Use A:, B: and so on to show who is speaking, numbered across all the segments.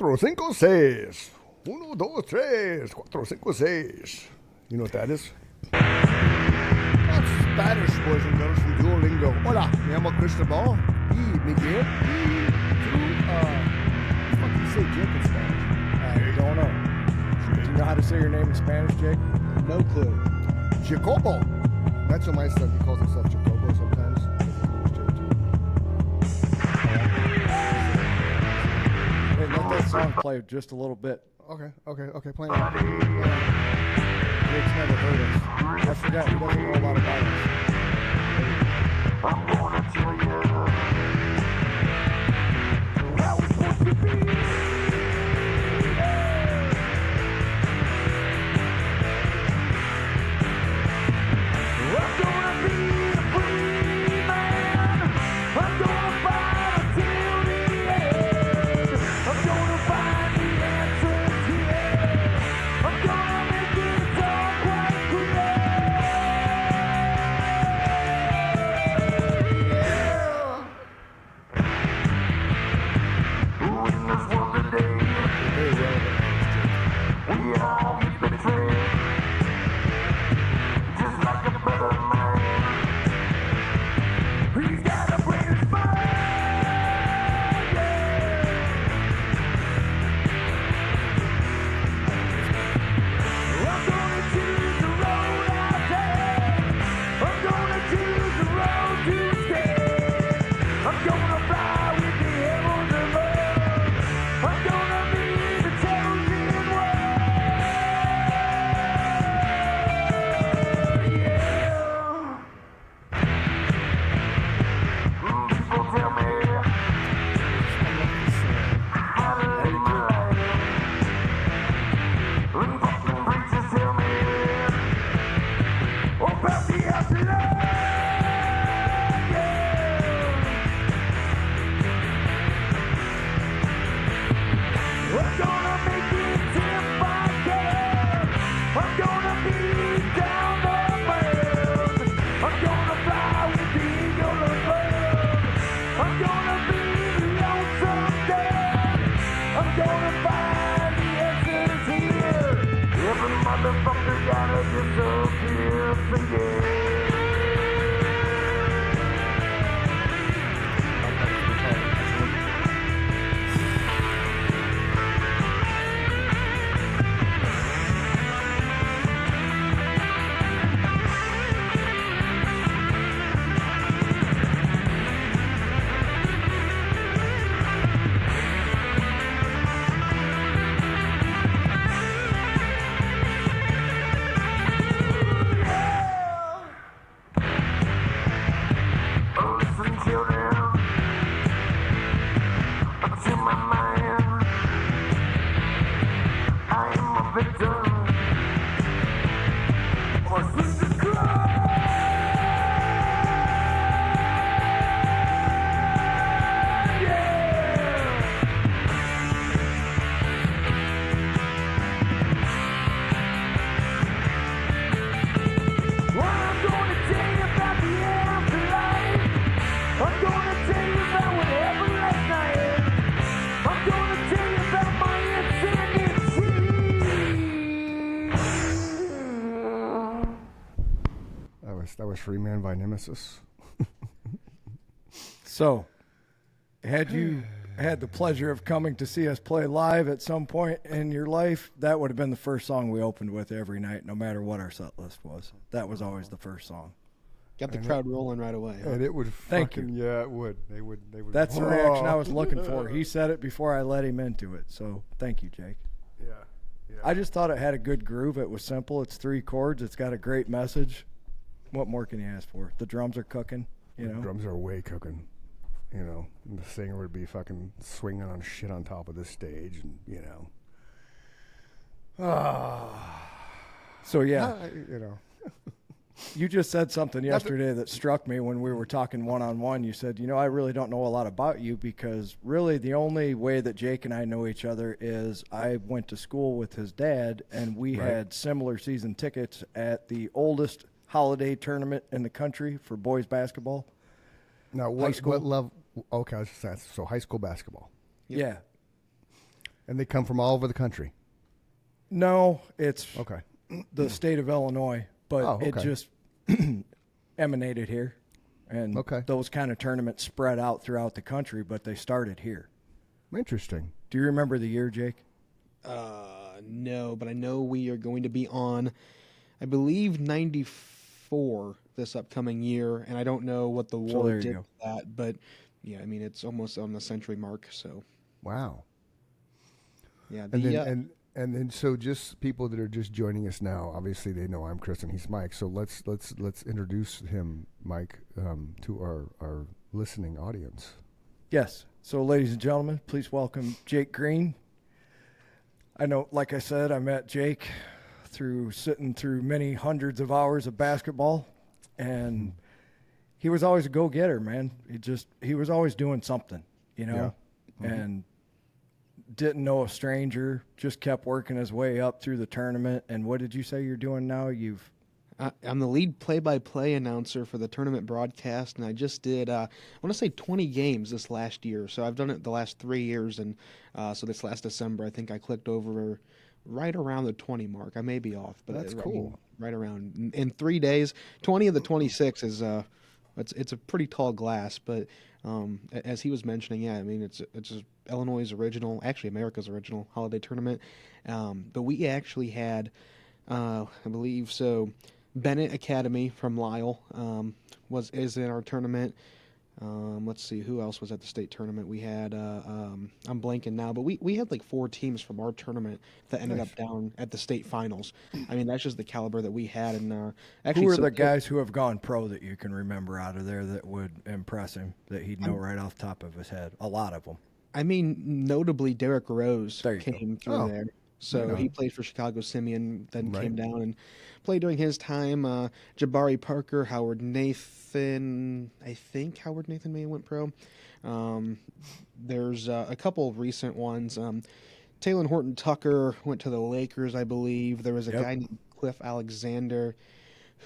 A: 4, 5, 6. 1, 2, 3, 4, 5, 6. You know what that is? That's Spanish, boys and girls, from Duolingo. Hola, me llamo Cristobal. Y Miguel. Y tú, what the fuck do you say Jake in Spanish?
B: I don't know. Do you know how to say your name in Spanish, Jake?
C: No clue.
A: Jacobo. That's what my son, he calls himself Jacobo sometimes.
B: Hey, let that song play just a little bit.
A: Okay, play it.
B: Jake's never heard us. I forgot, he doesn't know a lot about us.
D: I'm gonna tell you how it's supposed to be. I'm gonna be a free man. I'm gonna fight until the end. I'm gonna find the answers here. I'm gonna make it all quite clear. Who in this world today? We all get betrayed. Just like a brother man. He's got a brain and spine. I'm gonna choose the road I take. I'm gonna choose the road to stay. I'm gonna fly with the arrows above. I'm gonna be the chosen one. Yeah. People tell me how to live my life. And fucking preachers tell me about the afterlife. I'm gonna make it if I can. I'm gonna be down the road. I'm gonna fly with the eagle above. I'm gonna be the lonesome dad. I'm gonna find the answers here. Every motherfucker gotta disappear for yeah. Oh, listen, children, to my mind, I am a victim. Or sister cry. Well, I'm gonna tell you about the afterlife. I'm gonna tell you about what happened last night. I'm gonna tell you about my insanity.
A: That was Free Man by Nemesis.
B: So, had you had the pleasure of coming to see us play live at some point in your life, that would have been the first song we opened with every night, no matter what our set list was. That was always the first song.
C: Got the crowd rolling right away. Huh?
A: And it would
B: Thank
A: fucking,
B: you.
A: yeah, it would. They would.
B: That's the reaction I was looking for. He said it before I let him into it. So, thank you, Jake.
A: Yeah.
B: I just thought it had a good groove. It was simple. It's 3 chords. It's got a great message. What more can you ask for? The drums are cooking, you know.
A: The drums are way cooking. You know, and the singer would be fucking swinging on shit on top of the stage, and you know.
B: So yeah,
A: You know.
B: you just said something yesterday that struck me when we were talking one-on-one. You said, I really don't know a lot about you because really the only way that Jake and I know each other is I went to school with his dad, and we had similar season tickets at the oldest holiday tournament in the country for boys basketball.
A: Now, what level? Okay, so high school basketball.
B: Yeah.
A: And they come from all over the country.
B: No, it's
A: Okay.
B: the state of Illinois, but it just emanated here. And those kind of tournaments spread out throughout the country, but they started here.
A: Interesting.
B: Do you remember the year, Jake?
C: No, but I know we are going to be on, I believe, 94 this upcoming year, and I don't know what the war did with that, but yeah, I mean, it's almost on the century mark, so.
A: Wow.
C: Yeah.
A: And then so just people that are just joining us now, obviously they know I'm Chris and he's Mike, so let's introduce him, Mike, to our listening audience.
B: Yes. So, ladies and gentlemen, please welcome Jake Green. I know, like I said, I met Jake sitting through many hundreds of hours of basketball, and he was always a go-getter, man. He was always doing something, you know, and didn't know a stranger, just kept working his way up through the tournament. And what did you say you're doing now?
C: I'm the lead play-by-play announcer for the tournament broadcast, and I just did, I want to say 20 games this last year. So I've done it the last 3 years, and so this last December, I think I clicked over right around the 20 mark. I may be off, but
A: that's cool.
C: Right around in 3 days. 20 of the 26 is it's a pretty tall glass, but as he was mentioning, yeah, I mean it's Illinois' original, actually America's original holiday tournament. But we actually had, I believe so. Bennett Academy from Lyle is in our tournament. Let's see, who else was at the state tournament? We had, I'm blanking now, but we had like 4 teams from our tournament that ended up down at the state finals. I mean, that's just the caliber that we had. And actually,
B: who are the guys who have gone pro that you can remember out of there that would impress him, that he'd know right off the top of his head? A lot of them. I
C: mean, notably Derek Rose came through there. So he played for Chicago Simeon, then came down and played during his time. Jabari Parker, Howard Nathan. I think Howard Nathan may have went pro. There's a couple of recent ones. Taylor Horton Tucker went to the Lakers, I believe. There was a guy named Cliff Alexander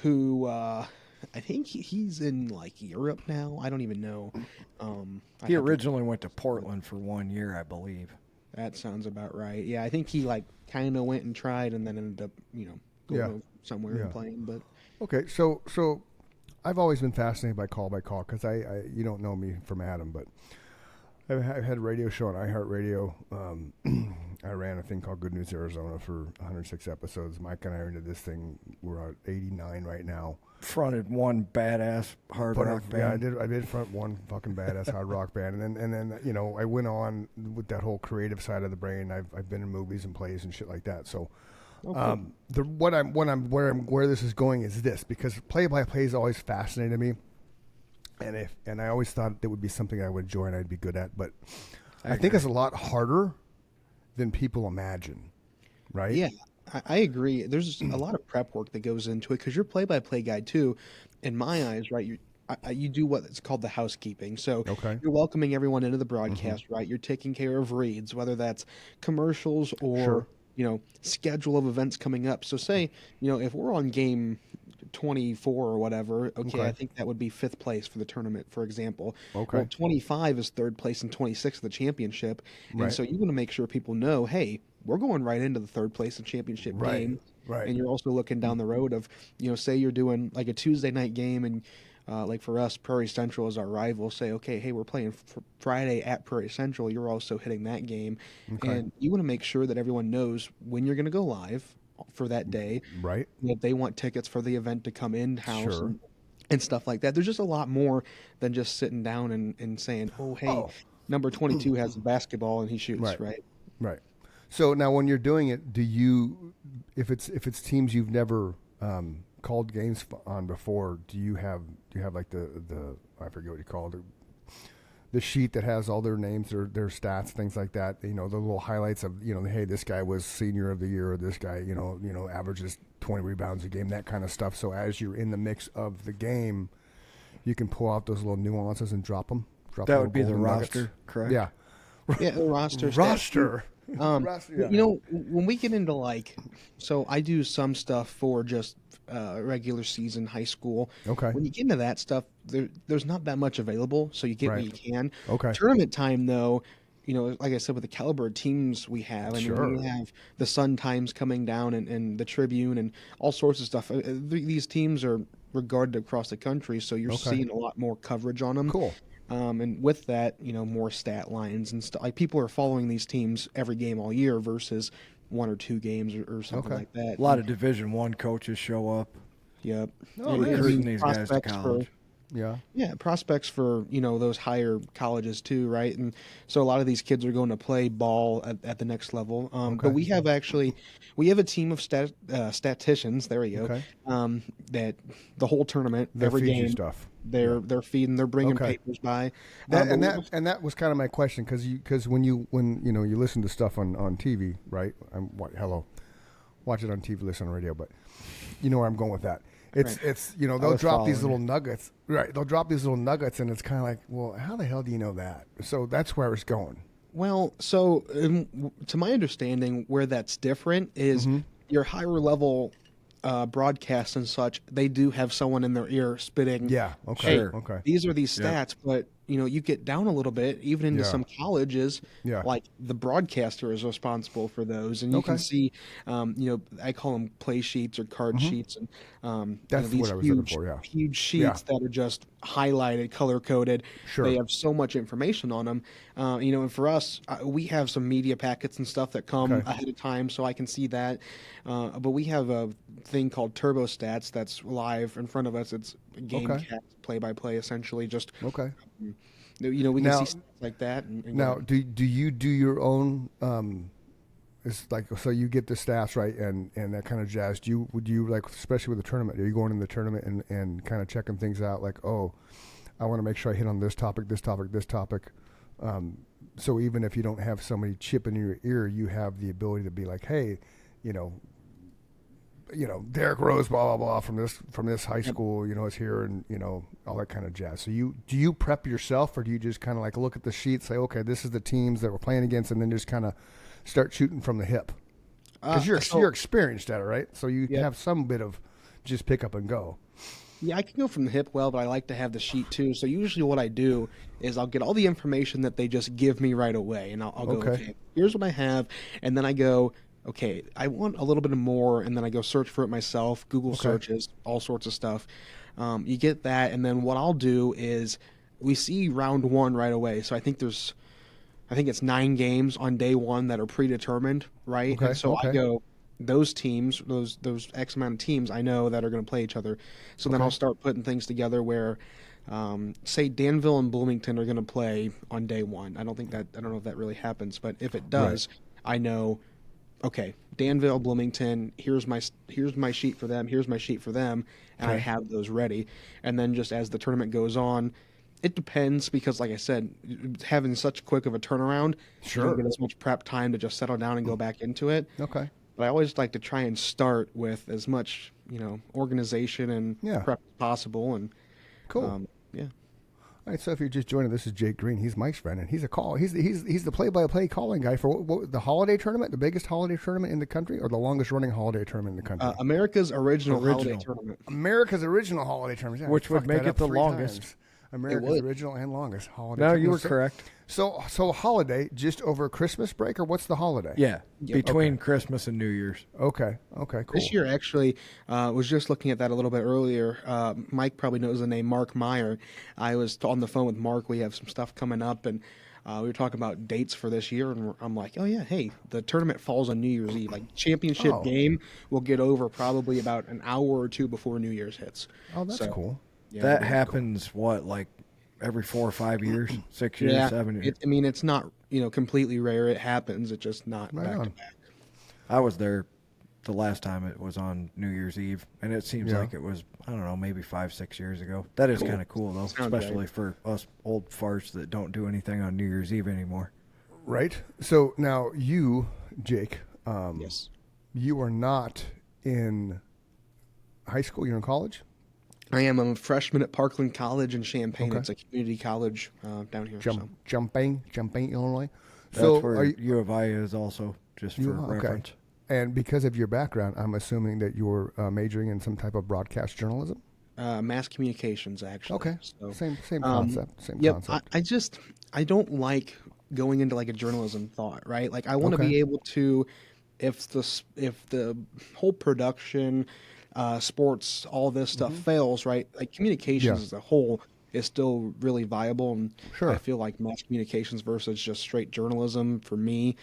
C: who I think he's in like Europe now. I don't even know.
B: He originally went to Portland for 1 year, I believe.
C: That sounds about right. Yeah, I think he like kind of went and tried and then ended up, going somewhere and playing. But
A: okay, so I've always been fascinated by call because I you don't know me from Adam, but I've had a radio show on iHeartRadio. I ran a thing called Good News Arizona for 106 episodes. Mike and I are into this thing. We're at 89 right now.
B: Fronted one badass hard rock band.
A: Yeah, I did front one fucking badass hard rock band, and then I went on with that whole creative side of the brain. I've been in movies and plays and shit like that. So, where this is going is this, because play-by-play has always fascinated me, and I always thought it would be something I would enjoy and I'd be good at, but I think it's a lot harder than people imagine, right?
C: Yeah. I agree. There's a lot of prep work that goes into it because you're play-by-play guy too. In my eyes, right, you do what's called the housekeeping. So you're welcoming everyone into the broadcast, right? You're taking care of reads, whether that's commercials or schedule of events coming up. So say if we're on game 24 or whatever, I think that would be 5th place for the tournament, for example. Well, 25 is 3rd place and 26 of the championship, and so you want to make sure people know, hey, we're going right into the 3rd place and championship game. Right. And you're also looking down the road of, say you're doing like a Tuesday night game and like for us, Prairie Central is our rival. Say, okay, hey, we're playing Friday at Prairie Central. You're also hitting that game. And you want to make sure that everyone knows when you're going to go live for that day.
A: Right.
C: If they want tickets for the event to come in-house and stuff like that. There's just a lot more than just sitting down and saying, oh, hey, number 22 has the basketball and he shoots, right?
A: Right. So now, when you're doing it, do you, if it's teams you've never called games on before, do you have like the I forget what you call it, the sheet that has all their names, their stats, things like that? The little highlights of hey, this guy was senior of the year, or this guy averages 20 rebounds a game, that kind of stuff. So as you're in the mix of the game, you can pull out those little nuances and drop them.
B: That would be the roster, correct?
A: Yeah.
C: Yeah, the roster. When we get into so I do some stuff for just regular season high school.
A: Okay.
C: When you get into that stuff, there's not that much available, so you get what you can.
A: Okay.
C: Tournament time, though, like I said, with the caliber of teams we have, I
A: Sure.
C: mean, we have the Sun Times coming down and the Tribune and all sorts of stuff. These teams are regarded across the country, so you're seeing a lot more coverage on them.
A: Cool.
C: And with that, more stat lines and stuff. Like people are following these teams every game all year versus 1 or 2 games or something like that.
B: A lot of Division I coaches show up.
C: Yep.
A: Oh, nice.
B: Recruiting these guys to
C: Prospects
B: college.
C: Yeah, prospects for those higher colleges too, right? And so a lot of these kids are going to play ball at the next level. But we have a team of statisticians. There we go.
A: Okay.
C: That the whole tournament,
A: They'll
C: every
A: feed
C: game,
A: you stuff.
C: they're feeding, they're bringing papers by.
A: That was kind of my question because when you listen to stuff on TV, right? Watch it on TV, listen on radio, but you know where I'm going with that. It's they'll drop these little nuggets, right? They'll drop these little nuggets, and it's kind of like, well, how the hell do you know that? So that's where I was going.
C: Well, so to my understanding, where that's different is your higher level broadcasts and such. They do have someone in their ear spitting.
A: Yeah. Okay.
C: Hey,
A: Okay.
C: these are these stats, but you get down a little bit, even into some colleges.
A: Yeah.
C: Like the broadcaster is responsible for those, and you can see, I call them play sheets or card sheets, and
A: That's
C: these
A: what I was looking for. Yeah.
C: huge sheets that are just highlighted, color coded.
A: Sure.
C: They have so much information on them. And for us, we have some media packets and stuff that come ahead of time, so I can see that. But we have a thing called Turbo Stats that's live in front of us. It's game cast, play by play, essentially. Just we can see stuff like that.
A: Now, do you do your own? It's like, so you get the stats right and that kind of jazz. Would you like, especially with the tournament? Are you going in the tournament and kind of checking things out? Like, oh, I want to make sure I hit on this topic, this topic, this topic. So even if you don't have somebody chip in your ear, you have the ability to be like, hey, Derek Rose, blah blah blah, from this high school, is here, and all that kind of jazz. So do you prep yourself, or do you just kind of like look at the sheet, say, okay, this is the teams that we're playing against, and then just kind of start shooting from the hip? Because you're experienced at it, right? So you have some bit of just pick up and go.
C: Yeah, I can go from the hip well, but I like to have the sheet too. So usually what I do is I'll get all the information that they just give me right away, and I'll go, okay, here's what I have, and then I go, okay, I want a little bit more, and then I go search for it myself, Google searches, all sorts of stuff. You get that, and then what I'll do is we see round 1 right away. So I think it's 9 games on day 1 that are predetermined, right?
A: Okay.
C: And so I go, those teams, those X amount of teams I know that are going to play each other. So then I'll start putting things together where, say Danville and Bloomington are going to play on day 1. I don't know if that really happens, but if it does, I know, okay, Danville, Bloomington, here's my sheet for them, here's my sheet for them, and I have those ready. And then just as the tournament goes on, it depends, because like I said, having such quick of a turnaround, you don't get as much prep time to just settle down and go back into it.
A: Okay.
C: But I always like to try and start with as much, organization and prep as possible. And
A: cool.
C: Yeah.
A: All right, so if you're just joining, this is Jake Green. He's Mike's friend, and he's the play-by-play calling guy for what, the holiday tournament, the biggest holiday tournament in the country, or the longest-running holiday tournament in the country?
C: America's original holiday tournament.
A: America's original holiday tournament, yeah,
B: which would make it the longest.
A: Times. America's original and longest holiday.
B: No,
A: tournament.
B: you were correct.
A: So holiday just over Christmas break, or what's the holiday?
B: Yeah, between Christmas and New Year's.
A: Okay, cool.
C: This year, actually, was just looking at that a little bit earlier. Mike probably knows the name Mark Meyer. I was on the phone with Mark. We have some stuff coming up, and we were talking about dates for this year, and I'm like, oh yeah, hey, the tournament falls on New Year's Eve. Like, championship game will get over probably about an hour or 2 before New Year's hits.
A: Oh, that's cool.
B: Yeah, that happens, like every 4 or 5 years, 6 years, 7 years?
C: It's not, completely rare. It happens. It's just not back to back.
B: I was there the last time it was on New Year's Eve, and it seems like it was, I don't know, maybe 5-6 years ago. That is kind of cool, though, especially for us old farts that don't do anything on New Year's Eve anymore.
A: Right. So now you, Jake,
C: yes,
A: you are not in high school. You're in college?
C: I am. I'm a freshman at Parkland College in Champaign. It's a community college down here.
A: Champaign, Illinois.
B: That's where U of I is also, just for reference.
A: And because of your background, I'm assuming that you're majoring in some type of broadcast journalism?
C: Mass communications, actually.
A: Okay.
C: So,
A: Same concept.
C: I don't like going into like a journalism thought, right? Like I want to be able to, if the whole production, sports, all this stuff fails, right? Like communications as a whole is still really viable, and I feel like mass communications versus just straight journalism for me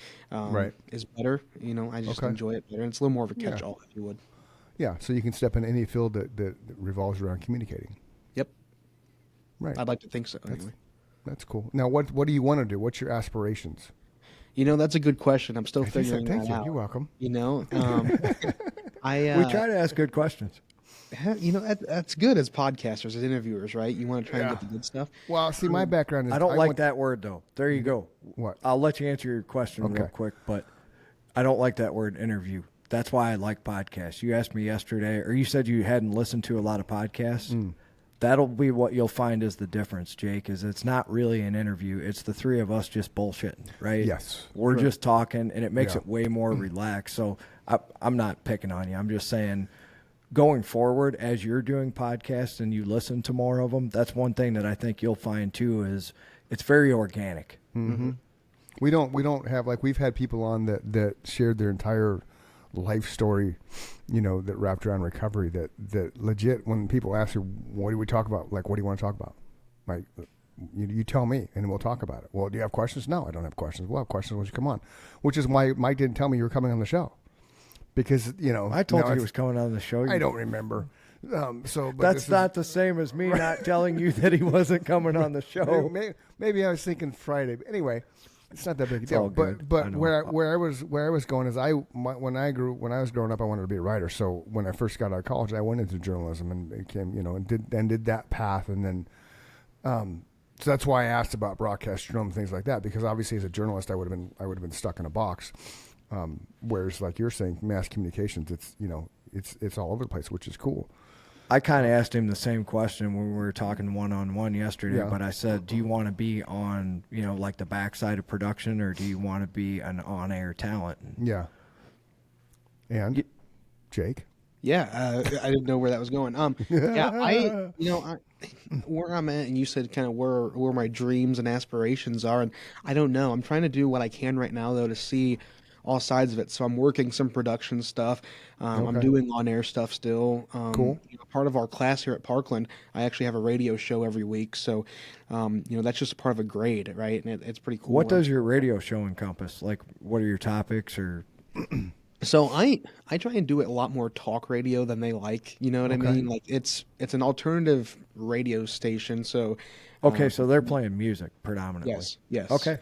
C: is better. You know, I just enjoy it better, and it's a little more of a catch-all, if you would.
A: Yeah, so you can step in any field that revolves around communicating.
C: Yep.
A: Right.
C: I'd like to think so. Anyway.
A: That's cool. Now, what do you want to do? What's your aspirations?
C: You know, that's a good question. I'm still figuring that out.
A: You're welcome.
C: You know,
B: we try to ask good questions.
C: You know, that's good as podcasters, as interviewers, right? You want to try and get the good stuff.
A: Well, see, my background is...
B: I don't like that word, though. There you go.
A: What?
B: I'll let you answer your question real quick, but I don't like that word, interview. That's why I like podcasts. You asked me yesterday, or you said you hadn't listened to a lot of podcasts. That'll be what you'll find is the difference, Jake, is it's not really an interview. It's the three of us just bullshitting, right?
A: Yes.
B: We're just talking, and it makes it way more relaxed. So I'm not picking on you. I'm just saying... Going forward, as you're doing podcasts and you listen to more of them, that's one thing that I think you'll find too is it's very organic.
A: We don't have, like, we've had people on that shared their entire life story, you know, that wrapped around recovery. That legit, when people ask you, what do we talk about? Like, what do you want to talk about? Like, you tell me, and we'll talk about it. Well, do you have questions? No, I don't have questions. We'll have questions when you come on, which is why Mike didn't tell me you were coming on the show. Because, you know,
B: I told you he was coming on the show.
A: I don't remember. But
B: that's not the same as me not telling you that he wasn't coming on the show.
A: Maybe I was thinking Friday. But anyway, it's not that big a deal.
B: All good.
A: But where I was going is when I was growing up, I wanted to be a writer. So when I first got out of college, I went into journalism and became, you know, and did that path. And then so that's why I asked about broadcast journalism and things like that, because obviously as a journalist, I would have been stuck in a box. Whereas, like you're saying, mass communications, it's, you know, it's all over the place, which is cool.
B: I kind of asked him the same question when we were talking one-on-one yesterday, but I said, do you want to be on, you know, like the backside of production, or do you want to be an on-air talent?
A: Yeah. And Jake?
C: Yeah, I didn't know where that was going. Where I'm at, and you said kind of where my dreams and aspirations are, and I don't know. I'm trying to do what I can right now, though, to see all sides of it. So I'm working some production stuff. I'm doing on-air stuff still.
A: Cool.
C: You know, part of our class here at Parkland, I actually have a radio show every week. So, you know, that's just part of a grade, right? And it's pretty cool.
B: What does your radio show encompass? Like, what are your topics or...
C: So I try and do it a lot more talk radio than they like. You know what I mean? Like it's an alternative radio station. So
B: so they're playing music predominantly.
C: Yes.
B: Okay.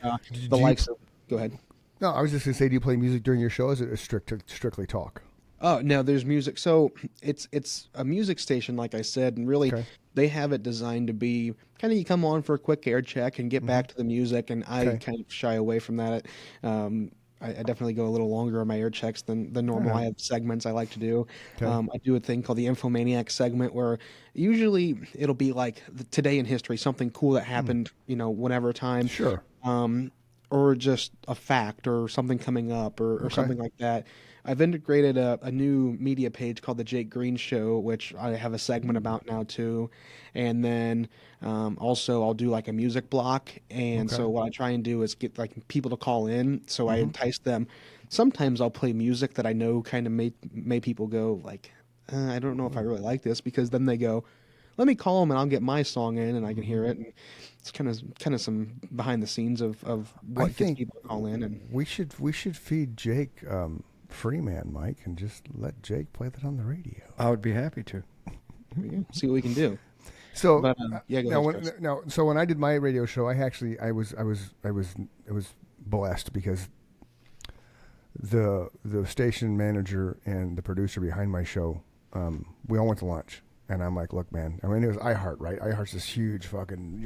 C: Go ahead.
A: No, I was just gonna say, do you play music during your show? Or is it strictly talk?
C: Oh no, there's music. So it's a music station, like I said, and really they have it designed to be kind of, you come on for a quick air check and get back to the music, and I kind of shy away from that. I definitely go a little longer on my air checks than normal. I have segments I like to do. I do a thing called the Infomaniac segment, where usually it'll be like today in history, something cool that happened, you know, whenever time.
A: Sure.
C: Or just a fact or something coming up or something like that. I've integrated a new media page called The Jake Green Show, which I have a segment about now too. And then also I'll do like a music block. And so what I try and do is get like people to call in. So I entice them. Sometimes I'll play music that I know kind of make people go like, I don't know if I really like this, because then they go, let me call them and I'll get my song in and I can hear it. And it's kind of some behind the scenes of what gets people to call in. And
A: we should feed Jake Freeman, Mike, and just let Jake play that on the radio.
B: I would be happy to.
C: See what we can do.
A: So
C: go ahead.
A: So when I did my radio show, I was blessed, because the station manager and the producer behind my show, we all went to lunch. And I'm like, look, man, I mean, it was iHeart, right? iHeart's this huge fucking...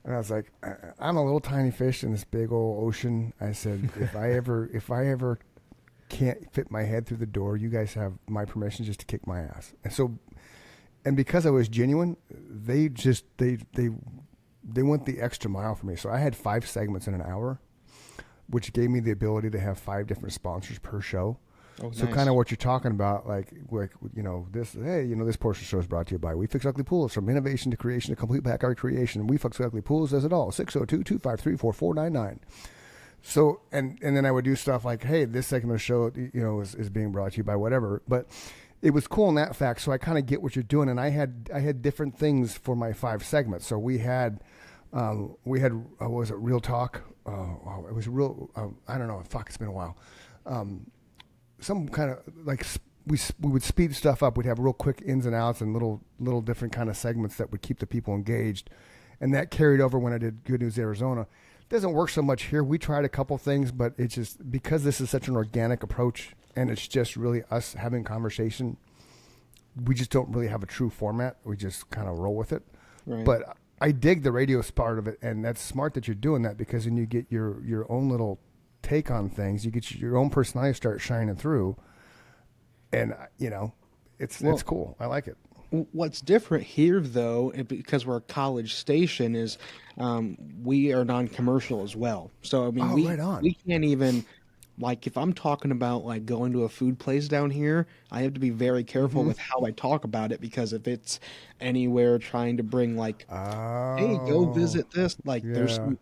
A: And I was like, I'm a little tiny fish in this big old ocean. I said, if I ever can't fit my head through the door, you guys have my permission just to kick my ass. And because I was genuine, they went the extra mile for me. So I had 5 segments in an hour, which gave me the ability to have 5 different sponsors per show. So
C: nice.
A: kind of what you're talking about, like this. Hey, this portion of the show is brought to you by We Fix Ugly Pools. From innovation to creation to complete backyard creation, We Fix Ugly Pools does it all. 602-253-4499. So and then I would do stuff like, hey, this segment of the show, is being brought to you by whatever. But it was cool in that fact. So I kind of get what you're doing, and I had different things for my 5 segments. So we had what was it, Real Talk? It was real. I don't know. Fuck, it's been a while. Some kind of like we would speed stuff up. We'd have real quick ins and outs and little different kind of segments that would keep the people engaged, and that carried over when I did Good News Arizona. Doesn't work so much here. We tried a couple things, but it's just because this is such an organic approach and it's just really us having conversation. We just don't really have a true format. We just kind of roll with it.
C: Right.
A: But I dig the radio part of it, and that's smart that you're doing that, because then you get your own little take on things. You get your own personality start shining through, and it's cool. I like it.
C: What's different here, though, because we're a college station, is we are non-commercial as well. So I mean, we can't even, like, if I'm talking about like going to a food place down here, I have to be very careful with how I talk about it, because if it's anywhere trying to bring like, hey, go visit this, like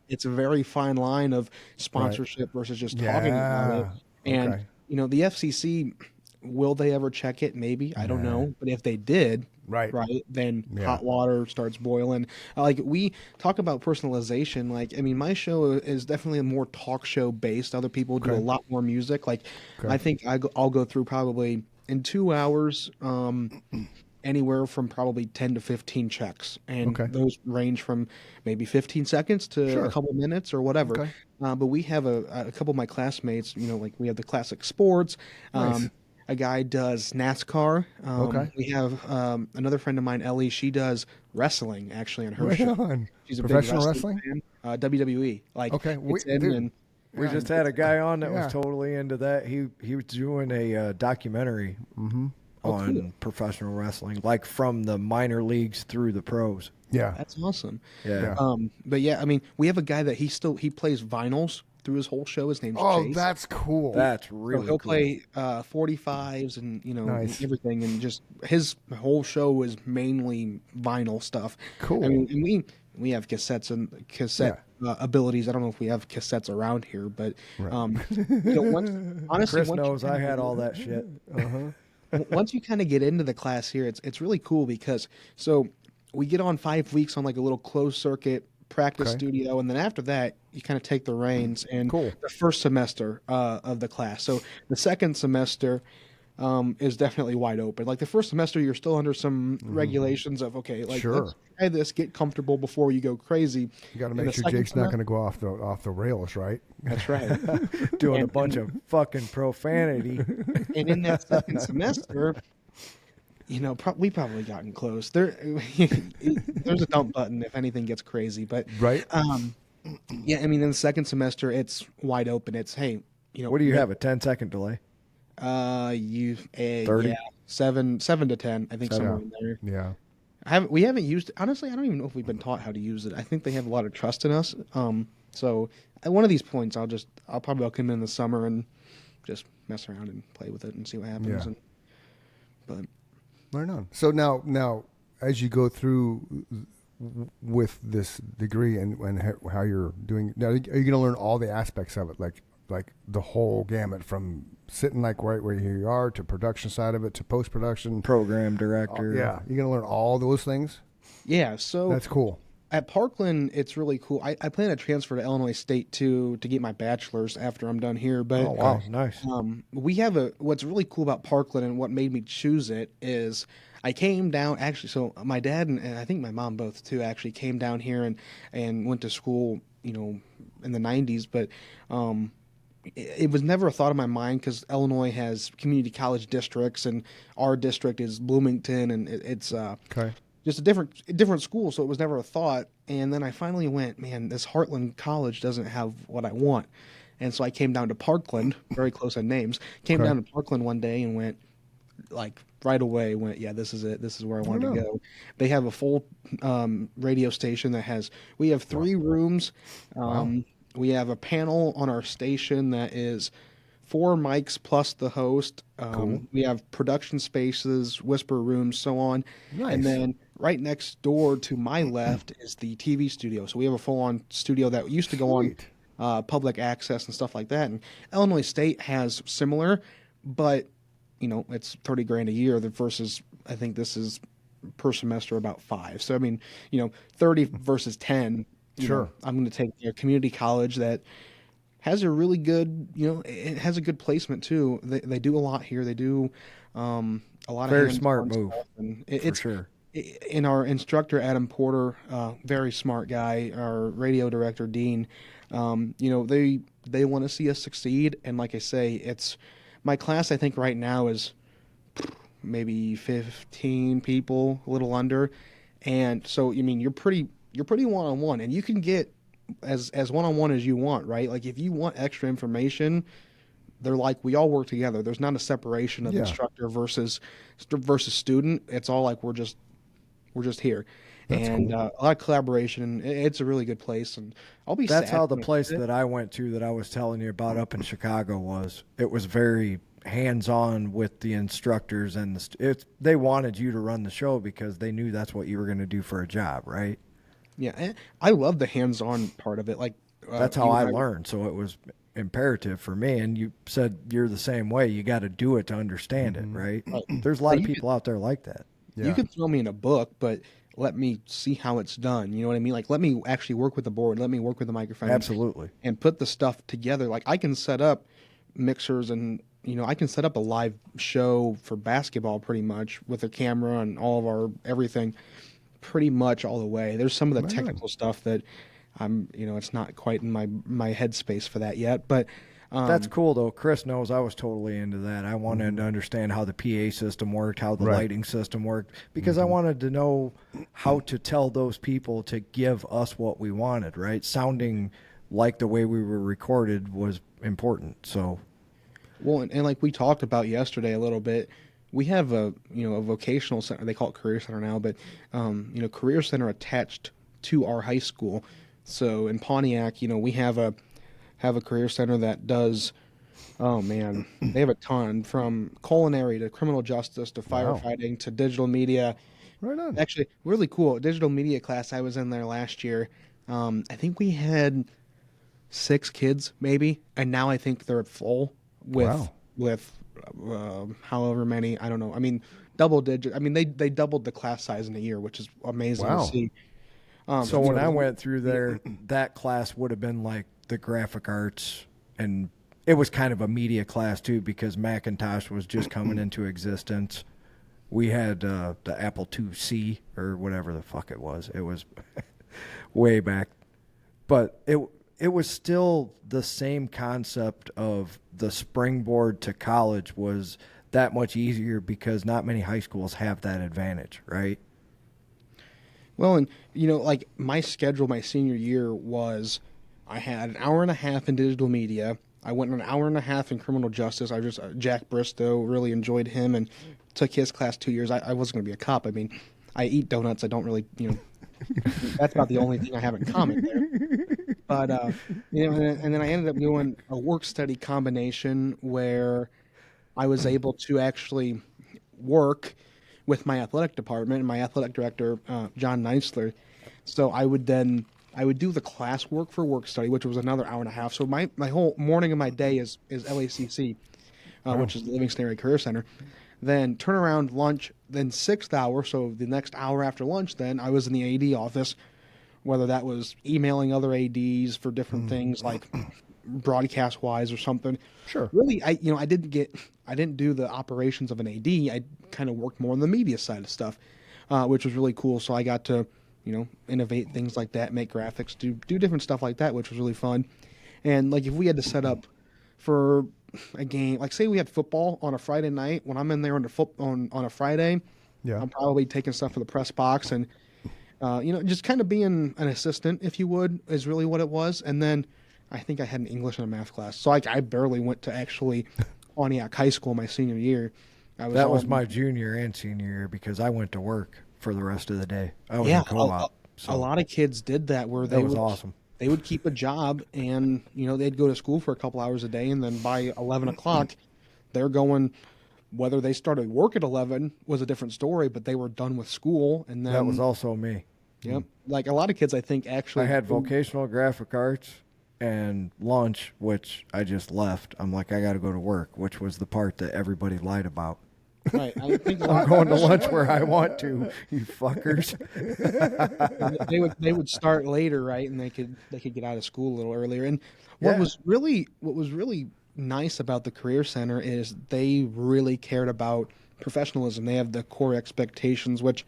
C: it's a very fine line of sponsorship versus just talking about it. And the FCC, will they ever check it? Maybe. I don't know. But if they did, right, then hot water starts boiling. Like, we talk about personalization. Like, I mean, my show is definitely a more talk show based. Other people do a lot more music. Like, I think I'll go through probably in 2 hours, anywhere from probably 10 to 15 checks. And those range from maybe 15 seconds to a couple minutes or whatever. But we have a couple of my classmates, like we have the classic sports. Nice. A guy does NASCAR. We have another friend of mine, Ellie. She does wrestling, actually, on her show. She's a
A: professional
C: big
A: wrestling
C: fan. WWE. Like,
B: we just had a guy on that was totally into that. He was doing a documentary on professional wrestling, like from the minor leagues through the pros.
A: Yeah,
C: that's awesome.
B: Yeah.
C: But yeah, I mean, we have a guy that he plays vinyls through his whole show. His name's Chase.
A: Oh, that's cool.
B: That's really
C: he'll
B: cool.
C: play 45s and everything, and just his whole show is mainly vinyl stuff.
A: Cool.
C: I mean, and we have cassettes and cassette abilities. I don't know if we have cassettes around here, but honestly,
B: Chris knows I had all that shit.
C: Once you kind of get into the class here, it's really cool, because we get on 5 weeks on like a little closed circuit practice studio, and then after that you kind of take the reins. And the first semester of the class, so the second semester is definitely wide open. Like, the first semester you're still under some regulations of let's try this, get comfortable before you go crazy.
A: You got to make sure Jake's not going to go off the rails, right?
C: That's right.
B: Doing a bunch of fucking profanity.
C: And in that second semester, we probably gotten close. There's a dump button if anything gets crazy, but yeah, I mean, in the second semester it's wide open. It's, hey,
B: what do you have, a 10-second delay?
C: 30? 7 to 10, I think, somewhere in there.
A: Yeah.
C: We haven't used it. Honestly, I don't even know if we've been taught how to use it. I think they have a lot of trust in us. So at one of these points, I'll probably come in the summer and just mess around and play with it and see what happens.
A: Yeah.
C: But
A: learn on. So now, as you go through with this degree and how you're doing, now, are you going to learn all the aspects of it, like the whole gamut, from sitting like right where you are to production side of it to post production,
B: program director?
A: Yeah, you're going to learn all those things.
C: Yeah, so
A: that's cool.
C: At Parkland, it's really cool. I plan to transfer to Illinois State to get my bachelor's after I'm done here. But
B: oh wow, nice.
C: We have what's really cool about Parkland, and what made me choose it is I came down, actually. So my dad and I think my mom both too actually came down here and went to school, in the 90s. But it was never a thought in my mind, because Illinois has community college districts, and our district is Bloomington, and it's just a different school, so it was never a thought. And then I finally went, man, this Heartland College doesn't have what I want. And so I came down to Parkland, very close on names, came down to Parkland one day and went, like, right away, yeah, this is it. This is where I wanted to go. They have a full radio station we have 3 rooms. We have a panel on our station that is 4 mics plus the host.
A: Cool.
C: We have production spaces, whisper rooms, so on.
A: Nice.
C: And then right next door to my left is the TV studio. So we have a full-on studio that used to go
A: Sweet.
C: on public access and stuff like that. And Illinois State has similar, but it's $30,000 a year versus I think this is per semester about 5. So I mean, 30 versus 10.
A: Sure.
C: I'm going to take a community college that has a really good, it has a good placement too. They do a lot here. They do a lot of
B: Very smart move.
C: And
B: for sure.
C: And our instructor Adam Porter, very smart guy, our radio director Dean, they want to see us succeed. And like I say, it's my class. I think right now is maybe 15 people, a little under, and so I mean you're pretty one-on-one, and you can get as one-on-one as you want, right? Like if you want extra information, they're like we all work together. There's not a separation of instructor versus student. It's all like we're just here.
A: That's
C: and
A: cool.
C: A lot of collaboration. It's a really good place, and I'll be.
B: That's
C: sad
B: how the
C: when I
B: place
C: quit.
B: that I went to that I was telling you about up in Chicago was. It was very hands-on with the instructors, and they wanted you to run the show because they knew that's what you were going to do for a job, right?
C: Yeah, and I love the hands-on part of it. Like
B: That's how I learned. So it was imperative for me. And you said you're the same way. You got to do it to understand it, right? There's a lot of people out there like that.
A: Yeah.
C: You can throw me in a book, but let me see how it's done. You know what I mean? Like, let me actually work with the board. Let me work with the microphone.
B: Absolutely.
C: And put the stuff together. Like, I can set up mixers and, I can set up a live show for basketball pretty much with a camera and all of our everything pretty much all the way. There's some of the technical stuff that it's not quite in my headspace for that yet, but
B: that's cool though. Chris knows I was totally into that. I wanted to understand how the PA system worked, how the lighting system worked, because I wanted to know how to tell those people to give us what we wanted, right? Sounding like the way we were recorded was important. So,
C: well, and like we talked about yesterday a little bit, we have a vocational center. They call it Career Center now, but Career Center attached to our high school. So in Pontiac, we have a career center that does, oh man, they have a ton, from culinary to criminal justice to firefighting to digital media.
A: Right on.
C: Actually, really cool. Digital media class, I was in there last year. I think we had 6 kids maybe, and now I think they're full with however many, I don't know. I mean, double digit. I mean, they doubled the class size in a year, which is amazing to see.
B: So when I went through there, that class would have been like the graphic arts, and it was kind of a media class too because Macintosh was just coming into existence. We had the Apple IIc or whatever the fuck it was. It was way back, but it was still the same concept of the springboard to college was that much easier because not many high schools have that advantage, right?
C: Well, and like my schedule my senior year was I had an hour and a half in digital media. I went an hour and a half in criminal justice. I just Jack Bristow, really enjoyed him and took his class 2 years. I wasn't going to be a cop. I mean, I eat donuts. I don't really, that's about the only thing I have in common there. But, and then I ended up doing a work study combination where I was able to actually work with my athletic department and my athletic director, John Neisler. So I would do the classwork for work study, which was another hour and a half. So my whole morning of my day is LACC, which is the Livingston Area Career Center. Then turn around lunch, then 6th hour. So the next hour after lunch, then I was in the AD office, whether that was emailing other ADs for different things like broadcast wise or something.
A: Sure.
C: Really, I didn't do the operations of an AD. I kind of worked more on the media side of stuff, which was really cool. So I got to, innovate things like that, make graphics, do different stuff like that, which was really fun. And like if we had to set up for a game, like say we had football on a Friday night, when I'm in there on a Friday, I'm probably taking stuff for the press box and just kind of being an assistant, if you would, is really what it was. And then I think I had an English and a math class. So I barely went to actually Pontiac High School my senior year.
B: That was my junior and senior year because I went to work for the rest of the day. I was in co-op.
C: A lot of kids did that where they
B: was awesome.
C: they would keep a job, and they'd go to school for a couple hours a day, and then by 11 o'clock, they're going. Whether they started work at 11 was a different story, but they were done with school, and then
B: That was also me.
C: Yep. Like a lot of kids, I think actually
B: I had vocational graphic arts and lunch, which I just left. I'm like, I got to go to work, which was the part that everybody lied about.
C: Right. I think
B: I'm going to lunch where I want to, you fuckers.
C: they would start later, right? And they could get out of school a little earlier. And what was really nice about the Career Center is they really cared about professionalism. They have the core expectations, which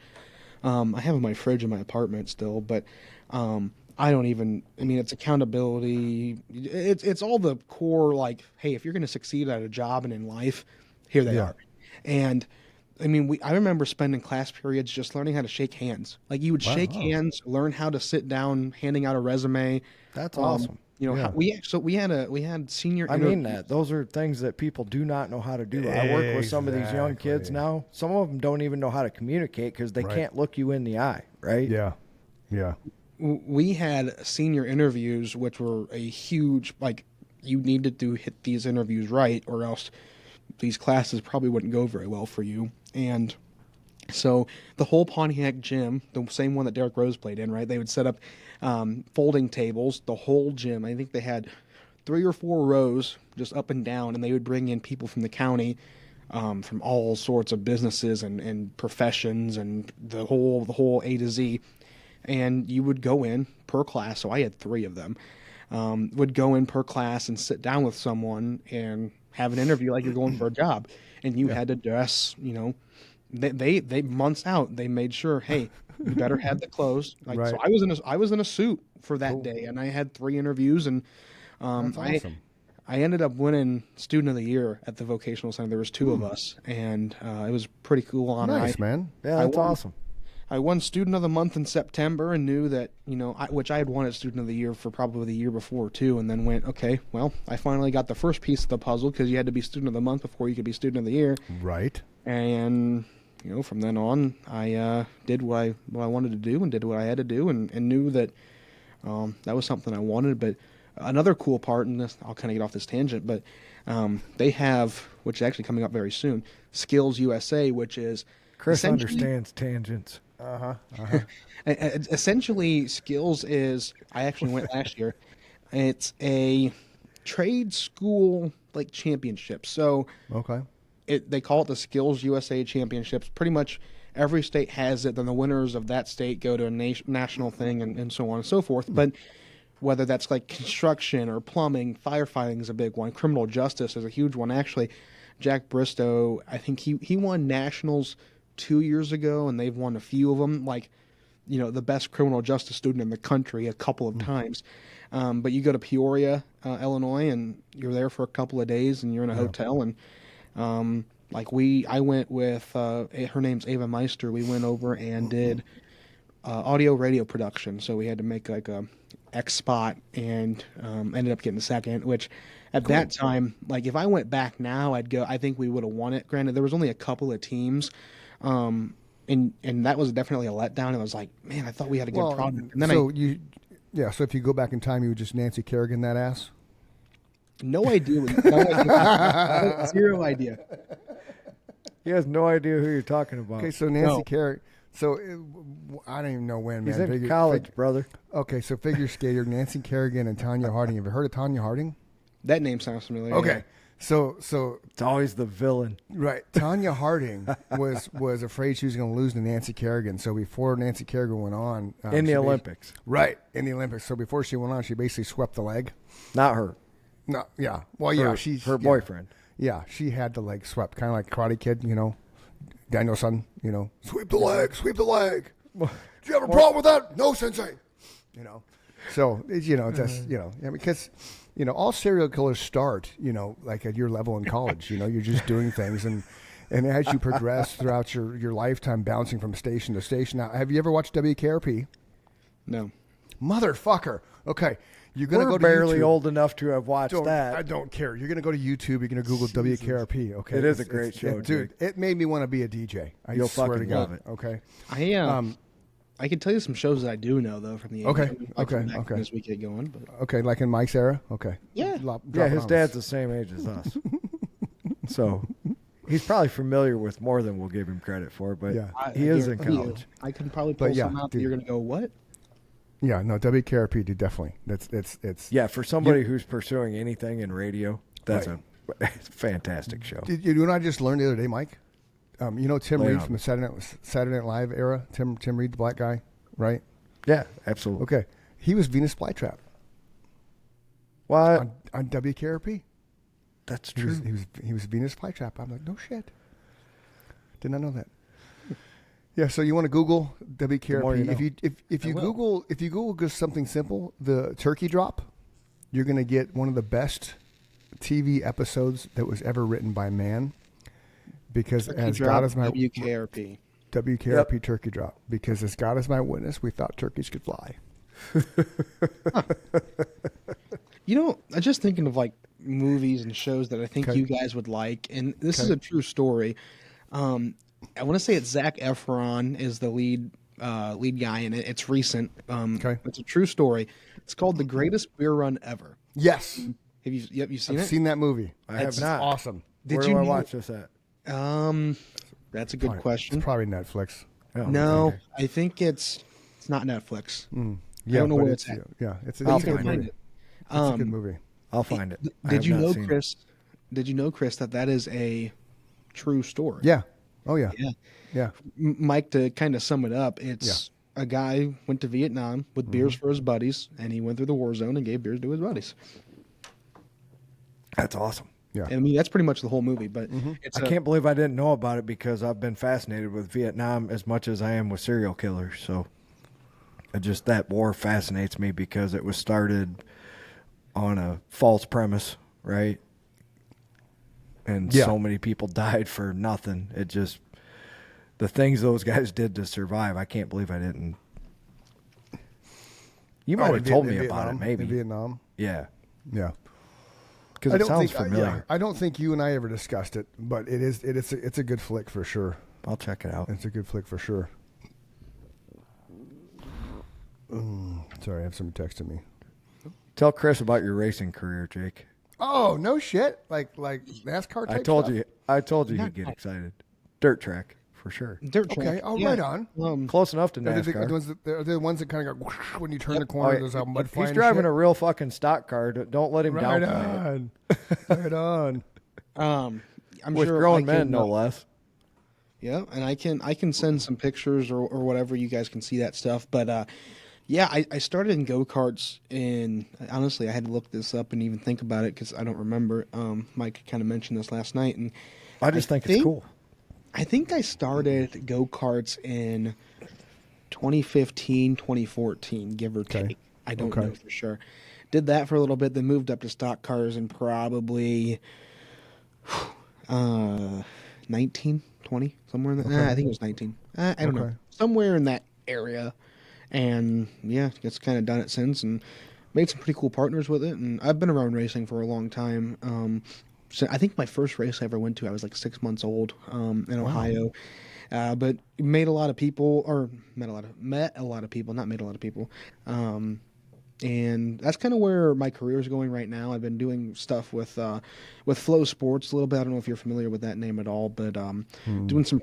C: I have in my fridge in my apartment still, but it's accountability. It's all the core, like, hey, if you're going to succeed at a job and in life, here they are. And I remember spending class periods just learning how to shake hands. Like, you would shake hands, learn how to sit down, handing out a resume.
B: That's awesome.
C: We had senior.
B: I mean that those are things that people do not know how to do. I work with some of these young kids now. Some of them don't even know how to communicate because they can't look you in the eye, right?
A: Yeah, yeah.
C: We had senior interviews, which were a huge, like, you needed to hit these interviews right, or else these classes probably wouldn't go very well for you. And so the whole Pontiac gym, the same one that Derek Rose played in, right? They would set up folding tables, the whole gym. I think they had 3 or 4 rows just up and down, and they would bring in people from the county, from all sorts of businesses and professions and the whole A to Z. And you would go in per class. So I had 3 of them. Would go in per class and sit down with someone and have an interview like you're going for a job. And you had to dress, they months out, they made sure, hey, you better have the clothes. Like, so I was in a suit for that day, and I had 3 interviews, and
A: That's awesome.
C: I ended up winning Student of the Year at the vocational center. There was 2 of us, and it was pretty cool honor.
A: Nice, man.
B: Yeah, that's awesome.
C: I won Student of the Month in September and knew that, which I had won as Student of the Year for probably the year before too, and then went, okay, well, I finally got the first piece of the puzzle because you had to be Student of the Month before you could be Student of the Year.
A: Right.
C: And, from then on, I did what I wanted to do and did what I had to do and knew that that was something I wanted. But another cool part, and this, I'll kind of get off this tangent, but they have, which is actually coming up very soon, Skills USA, which is
B: Chris understands tangents.
C: Essentially, Skills is, I actually went last year. It's a trade school like championship. So they call it the Skills USA Championships. Pretty much every state has it. Then the winners of that state go to a national thing and so on and so forth. But whether that's like construction or plumbing, firefighting is a big one. Criminal justice is a huge one. Actually, Jack Bristow, I think he won nationals 2 years ago, and they've won a few of them, like, the best criminal justice student in the country a couple of times. But you go to Peoria, Illinois, and you're there for a couple of days, and you're in a hotel. And I went with, her name's Ava Meister. We went over and did audio radio production. So we had to make like a X spot and ended up getting second, which at that time, like, if I went back now, I think we would have won it. Granted, there was only a couple of teams. And that was definitely a letdown. It was like, man, I thought we had a good product. And then
A: so if you go back in time, you would just Nancy Kerrigan that ass?
C: No idea. Zero idea.
B: He has no idea who you're talking about.
A: Okay, so Nancy Kerrigan. So I don't even know when, man.
B: He's in college, brother.
A: Okay, so figure skater, Nancy Kerrigan and Tanya Harding. Have you heard of Tanya Harding?
C: That name sounds familiar.
A: Okay.
C: Yeah.
A: So
B: it's always the villain,
A: right? Tanya Harding was afraid she was going to lose to Nancy Kerrigan. So before Nancy Kerrigan went on
B: in the Olympics,
A: in the Olympics. So before she went on, she basically swept the leg.
B: Not her.
A: No, yeah. Well, she's
B: her boyfriend.
A: Yeah, she had the leg swept, kind of like Karate Kid, Daniel-san, sweep the leg, sweep the leg. Do you have a problem with that? No, sensei. So just because. All serial killers start, like at your level in college. You're just doing things, and as you progress throughout your lifetime, bouncing from station to station. Now, have you ever watched WKRP?
C: No.
A: Motherfucker. Okay, you're gonna go to
B: barely
A: YouTube.
B: old enough to have watched that.
A: I don't care. You're gonna go to YouTube. You're gonna Google WKRP. Okay,
B: it is a great show,
A: dude. It made me want to be a DJ. I
B: You'll
A: swear to
B: fucking
A: God.
B: love it.
A: Okay.
C: I can tell you some shows that I do know though from the 80s.
A: Okay.
C: As we get going, but
A: Okay, like in Mike's era. Okay.
C: yeah,
B: Yeah, his dad's the same age as us. So he's probably familiar with more than we'll give him credit for, but
A: Yeah.
B: he is in
C: guarantee you,
B: college.
C: I can probably pull
A: yeah,
C: some out that
A: dude.
C: you're gonna go, what?
A: Yeah, no, WKRP, dude, definitely. It's.
B: Yeah, for somebody who's pursuing anything in radio, that's a fantastic show.
A: Did you know what I just learned the other day, Mike? You know Tim
B: Lay
A: Reed
B: on
A: from the Saturday Night Live era. Tim Reed, the black guy, right?
B: Yeah, absolutely.
A: Okay, he was Venus Flytrap
B: What?
A: on WKRP.
B: That's
A: He
B: true.
A: was Venus Flytrap. I'm like, no shit. Did not know that. Yeah, so you want to Google WKRP.
B: more you know.
A: If you Google just something simple, the turkey drop, you're going to get one of the best TV episodes that was ever written by man. Because as God is my
C: WKRP.
A: WKRP turkey drop. Because as God is my witness, we thought turkeys could fly.
C: You know, I'm just thinking of like movies and shows that I think you guys would like, and this is a true story. I want to say it's Zac Efron is the lead guy in it. It's recent. It's a true story. It's called The Greatest Beer Run Ever.
A: Yes,
C: Have you seen
A: I've
C: it?
A: seen that movie.
B: I have
A: It's
B: not.
A: awesome.
C: Did
B: Where
C: you
B: do I
C: know-
B: watch this at?
C: That's a good question.
A: It's probably Netflix.
B: Oh,
C: No,
B: okay.
C: I think it's not Netflix.
A: Yeah,
C: don't know
A: but
C: where it's at.
A: Yeah, it's a
B: I'll
A: good
B: find
A: movie.
C: it.
A: It's a good movie.
B: I'll find it. I
C: Did
B: have
C: you
B: not
C: know,
B: seen it.
C: Chris? Did you know, Chris, that is a true story?
A: Yeah. Oh yeah.
C: Yeah.
A: Yeah.
C: Mike, to kind of sum it up, it's a guy went to Vietnam with beers for his buddies, and he went through the war zone and gave beers to his buddies.
B: That's awesome.
A: Yeah.
C: And I mean, that's pretty much the whole movie. But it's
B: I can't believe I didn't know about it because I've been fascinated with Vietnam as much as I am with serial killers. So that war fascinates me because it was started on a false premise, right? And so many people died for nothing. The things those guys did to survive, I can't believe I didn't. You might have told me about it, maybe.
A: In Vietnam.
B: Yeah.
A: Yeah.
B: Because it sounds familiar.
A: I don't think you and I ever discussed it, but it's a good flick for sure.
B: I'll check it out.
A: It's a good flick for sure. Sorry, I have somebody texting me.
B: Tell Chris about your racing career, Jake.
A: Oh no shit! Like NASCAR type
B: I told
A: stuff?
B: you he'd get excited. Dirt track for sure.
C: dirt track.
A: Okay. Oh,
C: Yeah.
A: right on.
B: Close enough to
A: They're
B: NASCAR.
A: the ones that kind of go whoosh when you turn the corner. There's a mud flying.
B: He's driving
A: shit.
B: a real fucking stock car. Don't let him
A: Right
B: downplay it.
A: on. Right on.
C: I'm
B: With
C: sure
B: grown
C: I
B: men,
C: can,
B: no less.
C: Yeah, and I can send some pictures or whatever. You guys can see that stuff. But yeah, I started in go-karts, and honestly, I had to look this up and even think about it because I don't remember. Mike kind of mentioned this last night, and
B: I just think it's cool.
C: I think I started go-karts in 2015, 2014, give or take. I don't know for sure. Did that for a little bit, then moved up to stock cars in probably 19, 20, somewhere in that. I think it was 19. I don't know. Somewhere in that area. And yeah, it's kind of done it since and made some pretty cool partners with it. And I've been around racing for a long time. So I think my first race I ever went to, I was like 6 months old in Ohio. But met a lot of people. And that's kind of where my career is going right now. I've been doing stuff with Flow Sports a little bit. I don't know if you're familiar with that name at all, but doing some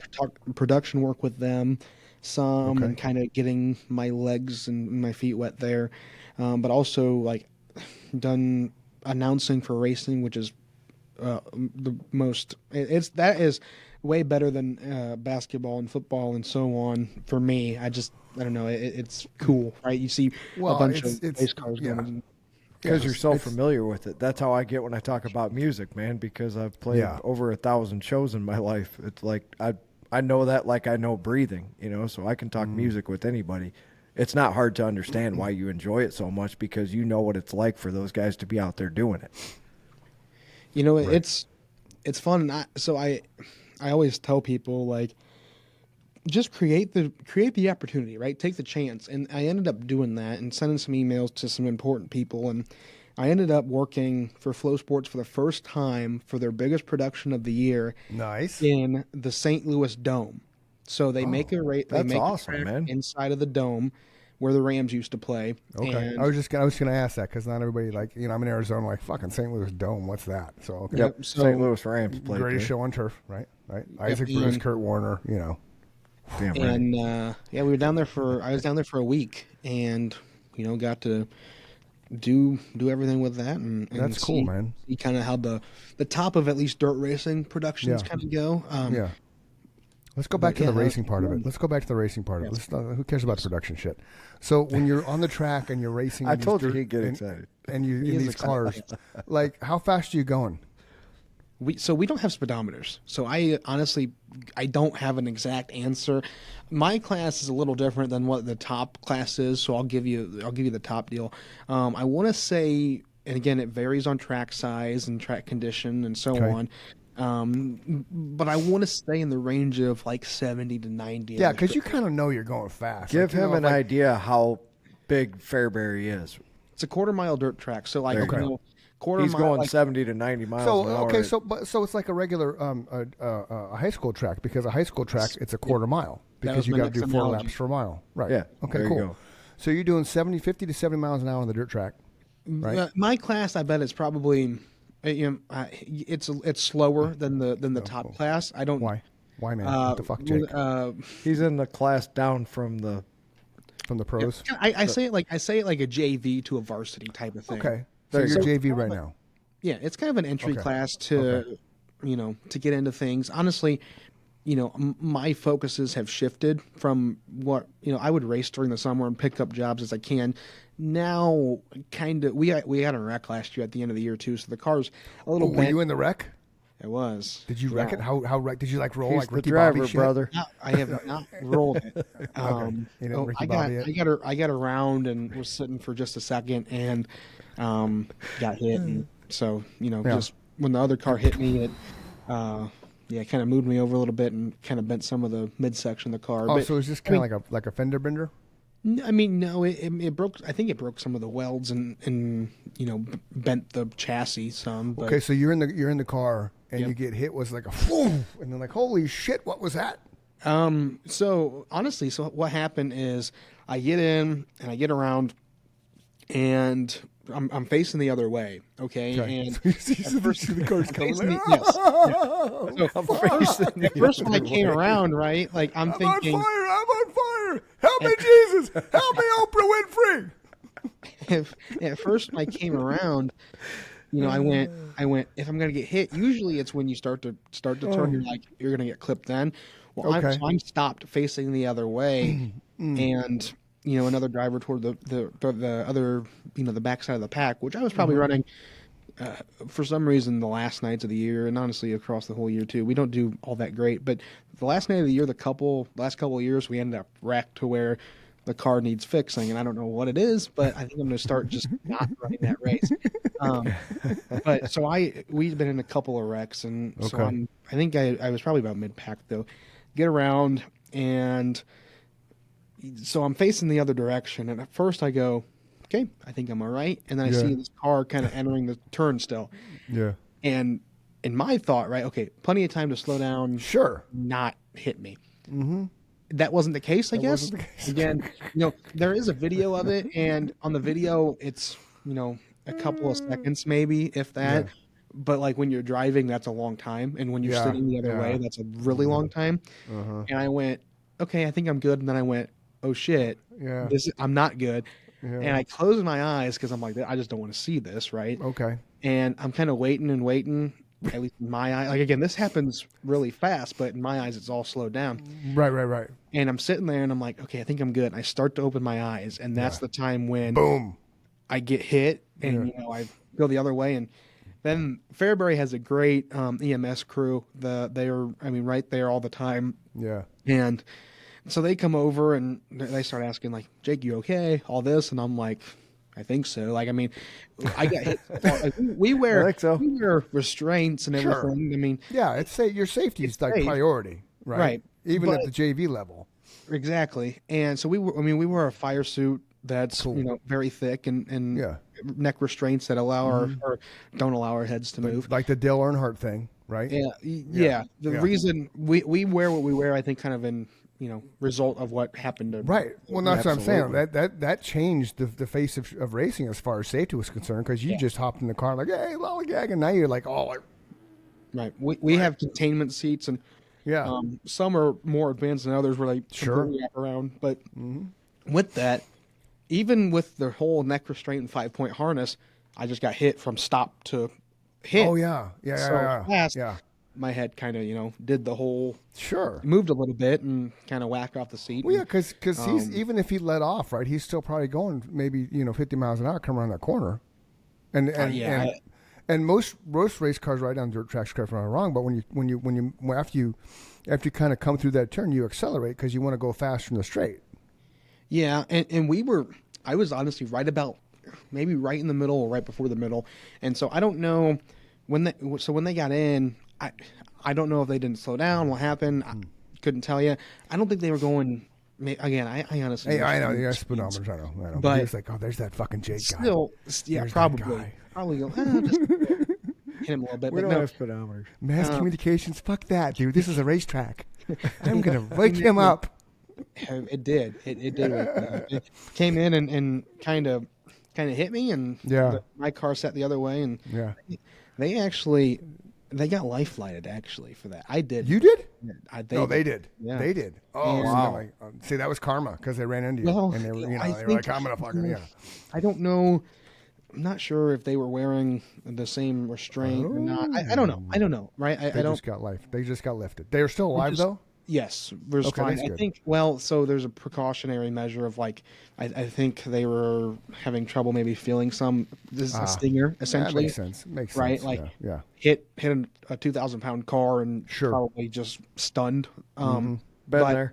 C: production work with them, and kind of getting my legs and my feet wet there. But also like done announcing for racing, which is the most. That is way better than basketball and football and so on for me. I don't know. It's cool, right? You see a bunch of race cars going.
B: Because you're so familiar with it. That's how I get when I talk about music, man, because I've played over 1,000 shows in my life. It's like I know that like I know breathing, so I can talk music with anybody. It's not hard to understand why you enjoy it so much because you know what it's like for those guys to be out there doing it.
C: It's fun. I always tell people like, just create the opportunity, right? Take the chance. And I ended up doing that and sending some emails to some important people. And I ended up working for Flow Sports for the first time for their biggest production of the year.
A: Nice.
C: In the St. Louis Dome. So they make a rate. They
B: That's
C: make
B: awesome,
C: a track
B: man.
C: inside of the dome where the Rams used to play.
A: Okay.
C: And
A: I was going to ask that because not everybody, like, I'm in Arizona, like, fucking St. Louis Dome. What's that? So, okay.
B: Yep.
C: So-
B: St. Louis Rams played
A: Greatest
B: there.
A: show on turf, right? Isaac Bruce, Kurt Warner,
B: Damn right.
C: And we were down there I was down there for a week, and got to do everything with that, and
A: That's cool, man.
C: See kind of how the top of at least dirt racing productions kind of go.
A: Yeah. Let's go back to the racing part of it.
C: Yes.
A: Let's not, who cares about production shit? So when you're on the track and you're racing,
B: I
A: in these
B: told you
A: dirt-
B: he'd get
A: and-
B: excited.
A: and you
C: He
A: in
C: is
A: these
C: excited.
A: cars, like how fast are you going?
C: We don't have speedometers, so I honestly don't have an exact answer. My class is a little different than what the top class is, so I'll give you the top deal. I want to say, and again, it varies on track size and track condition and so on. But I want to stay in the range of like 70 to 90.
A: Yeah, because you kind of know you're going fast.
B: Give
A: Like,
B: him an idea how big Fairbury is.
C: It's a quarter-mile dirt track, so like
B: There you go.
C: quarter
B: He's
C: mile.
B: going
C: like,
B: 70 to 90 miles
A: So
B: an hour.
A: okay, so it's like a regular a high school track, because a high school track it's a quarter mile because
C: was
A: you
C: my
A: got to
C: next
A: do 4
C: analogy.
A: laps per mile. Right.
B: Yeah,
A: Okay.
B: there you
A: Cool.
B: go.
A: So you're doing 50 to 70 miles an hour on the dirt track, right?
C: My class, I bet it's probably it's slower than the top class. I don't.
A: Why? Why, man? What the fuck, Jake?
B: He's in the class down from the.
A: From the pros.
C: I say it like a JV to a varsity type of thing.
A: Okay. So
B: There you
A: you're
B: go.
A: JV right now.
C: Yeah, it's kind of an entry
A: Okay.
C: class to to get into things. Honestly, my focuses have shifted from what I would race during the summer and pick up jobs as I can. Now, kind of, we had a wreck last year at the end of the year too, so the car's a little
A: Were
C: bent.
A: you in the wreck?
C: It was.
A: Did you wreck it? How wreck? Did you like roll
B: He's
A: like
B: the
A: Ricky
B: driver,
A: Bobby shit?
B: brother.
C: No, I have not rolled it.
A: You didn't Ricky Bobby it?
C: I got around and was sitting for just a second and got hit, and so just when the other car hit me, it it kind of moved me over a little bit and kind of bent some of the midsection of the car.
A: Oh,
C: But,
A: so it's just kind of like a fender bender.
C: I mean, no, it broke. I think it broke some of the welds and bent the chassis some. But,
A: Okay, so you're in the car and
C: Yep.
A: you get hit was like a whoom, and then like holy shit, what was that?
C: So honestly, what happened is I get in and I get around, and I'm facing the other way. Okay, and
A: So you see the car's coming.
C: facing
A: Like,
C: yes.
A: "Ah!"
C: At first, when I came around, right, like I'm
A: I'm
C: thinking,
A: on fire! I'm on fire! Help me, Jesus! Help me, Oprah Winfrey!
C: at first when I came around, I went. If I'm gonna get hit, usually it's when you start to turn. You're like you're gonna get clipped. Then, well,
A: Okay.
C: I'm stopped facing the other way, and another driver toward the other the backside of the pack, which I was probably running. For some reason, the last nights of the year, and honestly across the whole year too, we don't do all that great. But the last night of the year, last couple of years, we ended up wrecked to where the car needs fixing, and I don't know what it is, but I think I'm going to start just not running that race. But so we've been in a couple of wrecks, and so
A: Okay.
C: I think I was probably about mid pack though. Get around, and so I'm facing the other direction, and at first I go, okay, I think I'm all right, and then I
A: Yeah.
C: see this car kind of entering the turn still,
A: Yeah.
C: and in my thought, right, okay, plenty of time to slow down,
A: Sure.
C: not hit me. Mm-hmm. That wasn't the case, I guess.
A: wasn't the case.
C: Again, there is a video of it, and on the video, it's a couple of seconds, maybe if that.
A: Yeah.
C: But like when you're driving, that's a long time, and when you're
A: Yeah,
C: sitting the other
A: yeah.
C: way, that's a really long time.
A: Uh-huh.
C: And I went, okay, I think I'm good, and then I went, oh shit,
A: Yeah.
C: I'm not good.
A: Yeah.
C: And I closed my eyes because I'm like, I just don't want to see this, right?
A: Okay.
C: And I'm kind of waiting and waiting. At least in my eye, like again, this happens really fast, but in my eyes, it's all slowed down.
A: Right.
C: And I'm sitting there, and I'm like, okay, I think I'm good. And I start to open my eyes, and that's the time when
A: Boom.
C: I get hit, and I go the other way. And then Fairbury has a great EMS crew. They are, right there all the time.
A: Yeah.
C: And so they come over and they start asking like, Jake, you okay? All this. And I'm like, I think so. Like, I got hit. Like, we wear,
B: I think so.
C: we wear restraints and
A: Sure.
C: everything.
A: Yeah. Your safety is like
C: safe.
A: priority, right?
C: Right.
A: Even at
C: But-
A: the JV level.
C: Exactly. And so we wear a fire suit that's,
A: Cool.
C: very thick and
A: Yeah.
C: neck restraints that allow or don't allow our heads to move.
A: Like the Dale Earnhardt thing, right?
C: Yeah. The
A: Yeah.
C: reason we wear what we wear, I think kind of in result of what happened to
A: Right. Well, that's what I'm saying. That changed the face of racing as far as safety was concerned, because you just hopped in the car like, hey, lollygag, and now you're like, oh,
C: right. We have containment seats, and some are more advanced than others where they completely wrap around. But with that, even with the whole neck restraint and 5-point harness, I just got hit from stop to hit.
A: Oh yeah,
C: fast. My head kind of, did the whole moved a little bit and kind of whacked off the seat.
A: Well, yeah, because he's, even if he let off, right, he's still probably going maybe 50 miles an hour coming around that corner, and most race cars ride down dirt tracks, correct me if I'm wrong, but after you kind of come through that turn, you accelerate because you want to go faster in the straight.
C: Yeah, and I was honestly maybe right in the middle or right before the middle, and so I don't know when they got in. I don't know if they didn't slow down. What happened? I couldn't tell you. I don't think they were going. Again, I honestly.
A: Hey, I know. Yeah, speedometers. I know. But he was like, "Oh, there's that fucking Jake guy."
C: Still, yeah,
A: there's
C: probably go. Just hit him a little bit.
B: We
C: but
B: don't have speedometers.
A: Mass communications. Fuck that, dude. This is a racetrack. I'm gonna wake him up.
C: It did. It did. It came in and kind of hit me, and my car sat the other way, and they got life flighted actually for that. I did.
A: You did?
C: They
A: did.
C: Yeah.
A: They did. Oh, wow. See, that was karma because they ran into you, and they were, they were like, "I'm gonna fucking
C: I don't know. I'm not sure if they were wearing the same restraint or not. I don't know. Right?
A: They just got life. They just got lifted. They are still alive though.
C: Yes, we're fine. I think. Well, so there's a precautionary measure of I think they were having trouble maybe feeling some. This is a stinger essentially.
A: That makes sense. Makes
C: right?
A: sense.
C: Hit a 2,000-pound car and probably just stunned.
B: But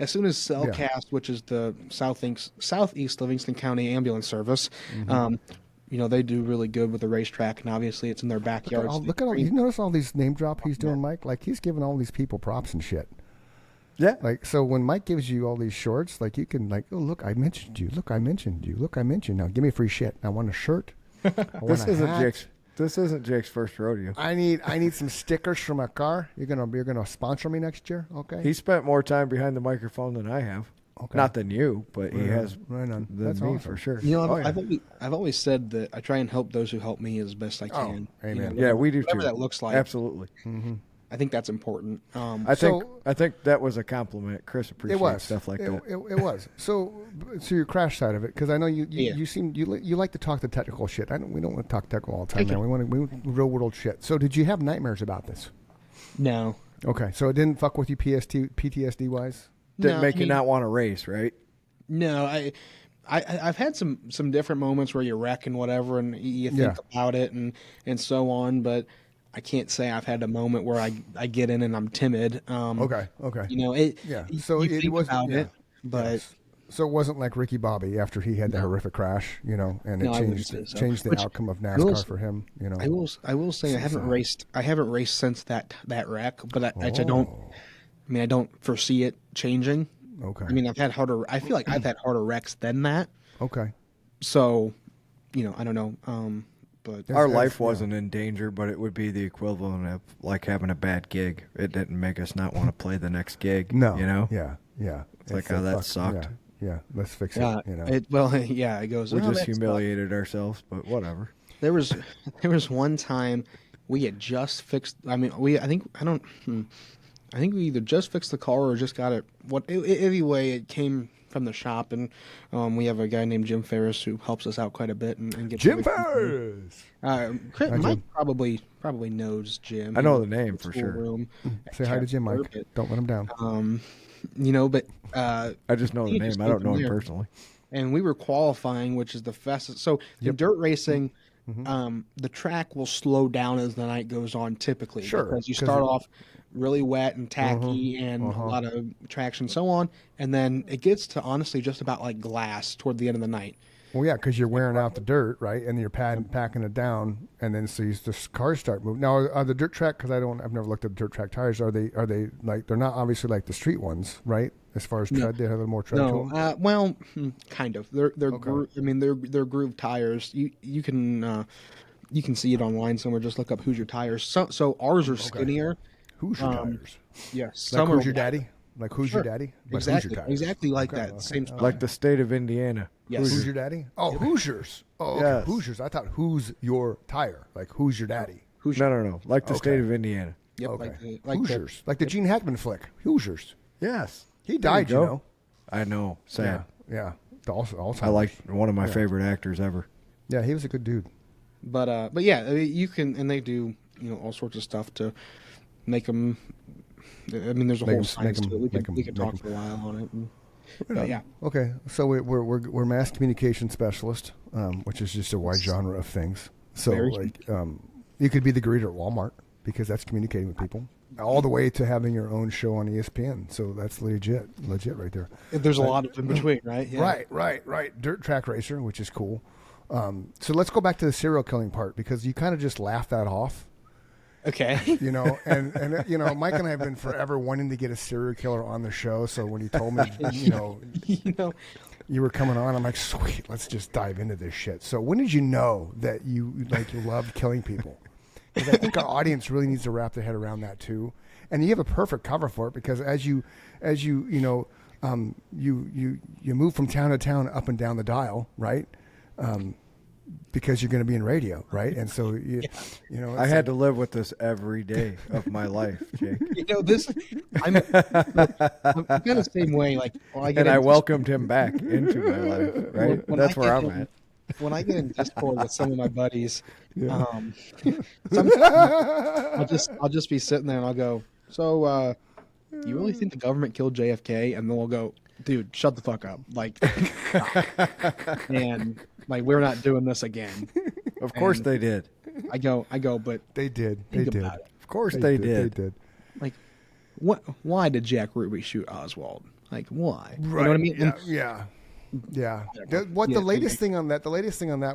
C: as soon as Cellcast, which is the Southeast Livingston County Ambulance Service, they do really good with the racetrack, and obviously it's in their backyard.
A: Look at all. You notice all these name drop he's doing, Mike? Like he's giving all these people props and shit.
B: Yeah.
A: Like, so when Mike gives you all these shorts, like you can oh, look, I mentioned you. Look, I mentioned you. Look, I mentioned. Now give me free shit. I want a shirt.
B: This isn't Jake's first rodeo.
A: I need some stickers for my car. You're gonna sponsor me next year, okay?
B: He spent more time behind the microphone than I have. Okay. Not than you, but he has than
A: That's
B: me
A: awesome.
B: for sure.
C: I've always said that I try and help those who help me as best I can.
A: Amen.
B: We do
C: whatever
B: too.
C: that looks like.
B: Absolutely.
C: I think that's important.
B: I think that was a compliment. Chris appreciates stuff like that.
A: It was. So your crash side of it, because I know you like to talk the technical shit. We don't want to talk technical all the time, man. We want real world shit. So did you have nightmares about this?
C: No.
A: Okay, so it didn't fuck with you PTSD wise?
B: Didn't make you not want to race, right?
C: No, I've had some different moments where you wreck and whatever, and you think about it and so on, but I can't say I've had a moment where I get in and I'm timid.
A: Okay.
C: So it was about it, but.
A: Yes. So it wasn't like Ricky Bobby after he had the horrific crash, and it changed the outcome of NASCAR for him.
C: I will say I haven't raced since that wreck, but I don't. I mean, I don't foresee it changing.
A: Okay.
C: I mean, I feel like I've had harder wrecks than that.
A: Okay.
C: So, I don't know. But
B: our life wasn't in danger, but it would be the equivalent of like having a bad gig. It didn't make us not want to play the next gig.
A: No.
B: Yeah. It's like how that sucked.
A: Yeah. Let's fix it.
C: It goes.
B: We just humiliated ourselves, but whatever.
C: There was one time we had just fixed. I mean, I think we either just fixed the car or just got it. Anyway, it came from the shop, and we have a guy named Jim Ferris who helps us out quite a bit and gets
A: Jim Ferris.
C: Mike probably knows Jim.
B: I know the name for sure.
A: Say hi to Jim, Mike. Don't let him down.
C: But
B: I just know the name. I don't know him personally.
C: And we were qualifying, which is the fastest. So in dirt racing, the track will slow down as the night goes on typically.
A: Sure.
C: Because you start off really wet and tacky and a lot of traction and so on. And then it gets to honestly just about like glass toward the end of the night.
A: Well, yeah, because you're wearing out the dirt, right? And you're packing it down, and then so the cars start moving. Now, are the dirt track? Because I've never looked at dirt track tires. Are they like they're not obviously like the street ones, right? As far as tread, they have a little more tread to them.
C: Well, kind of. They're they're grooved tires. You can see it online somewhere. Just look up Hoosier tires. So ours are skinnier.
A: Hoosier tires.
C: Yes.
A: Like Hoosier Daddy. Like who's your daddy? But
C: Exactly.
A: Who's your daddy?
C: Exactly like
A: Okay,
C: that.
A: okay,
C: Same
A: okay.
C: spot.
B: Like the state of Indiana.
C: Yes.
A: Who's your daddy? Oh, Hoosiers. Oh, okay.
B: Yes.
A: Hoosiers. I thought who's your tire? Like who's your daddy?
B: No. Like the state of Indiana.
C: Yep.
A: Okay.
C: Like
A: Hoosiers. Like the Gene Hackman flick. Hoosiers.
B: Yes.
A: He died, you
B: go.
A: know.
B: I know. Sad.
A: Yeah. Alzheimer's.
B: I like one of my favorite actors ever.
A: Yeah, he was a good dude.
C: But yeah, I mean, you can, and they do, all sorts of stuff to make them. I mean, there's a whole science to it. We can talk for a while on it. But yeah.
A: Okay, so we're mass communication specialist, which is just a wide genre of things. So you could be the greeter at Walmart because that's communicating with people, all the way to having your own show on ESPN. So that's legit right there.
C: There's a lot of in between, right? Yeah.
A: Right. Dirt track racer, which is cool. So let's go back to the serial killing part because you kind of just laughed that off.
C: Okay.
A: And Mike and I have been forever wanting to get a serial killer on the show. So when he told me, you were coming on, I'm like, sweet, let's just dive into this shit. So when did you know that you loved killing people? Because I think our audience really needs to wrap their head around that too. And you have a perfect cover for it because as you move from town to town up and down the dial, right? Because you're going to be in radio, right? And so
B: I had to live with this every day of my life, Jake.
C: I'm kind of the same way. Like,
B: I welcomed him back into my life, right? That's where I'm at.
C: When I get in Discord with some of my buddies, sometimes I'll just be sitting there and I'll go, "So, you really think the government killed JFK?" And then we'll go, "Dude, shut the fuck up!" Like, and like we're not doing this again.
B: Of course they did.
C: I go, but
A: they did.
B: Of course they did.
A: They did.
C: Like, what? Why did Jack Ruby shoot Oswald? Like, why?
A: Right.
C: You know what I mean?
A: Yeah. The latest thing on that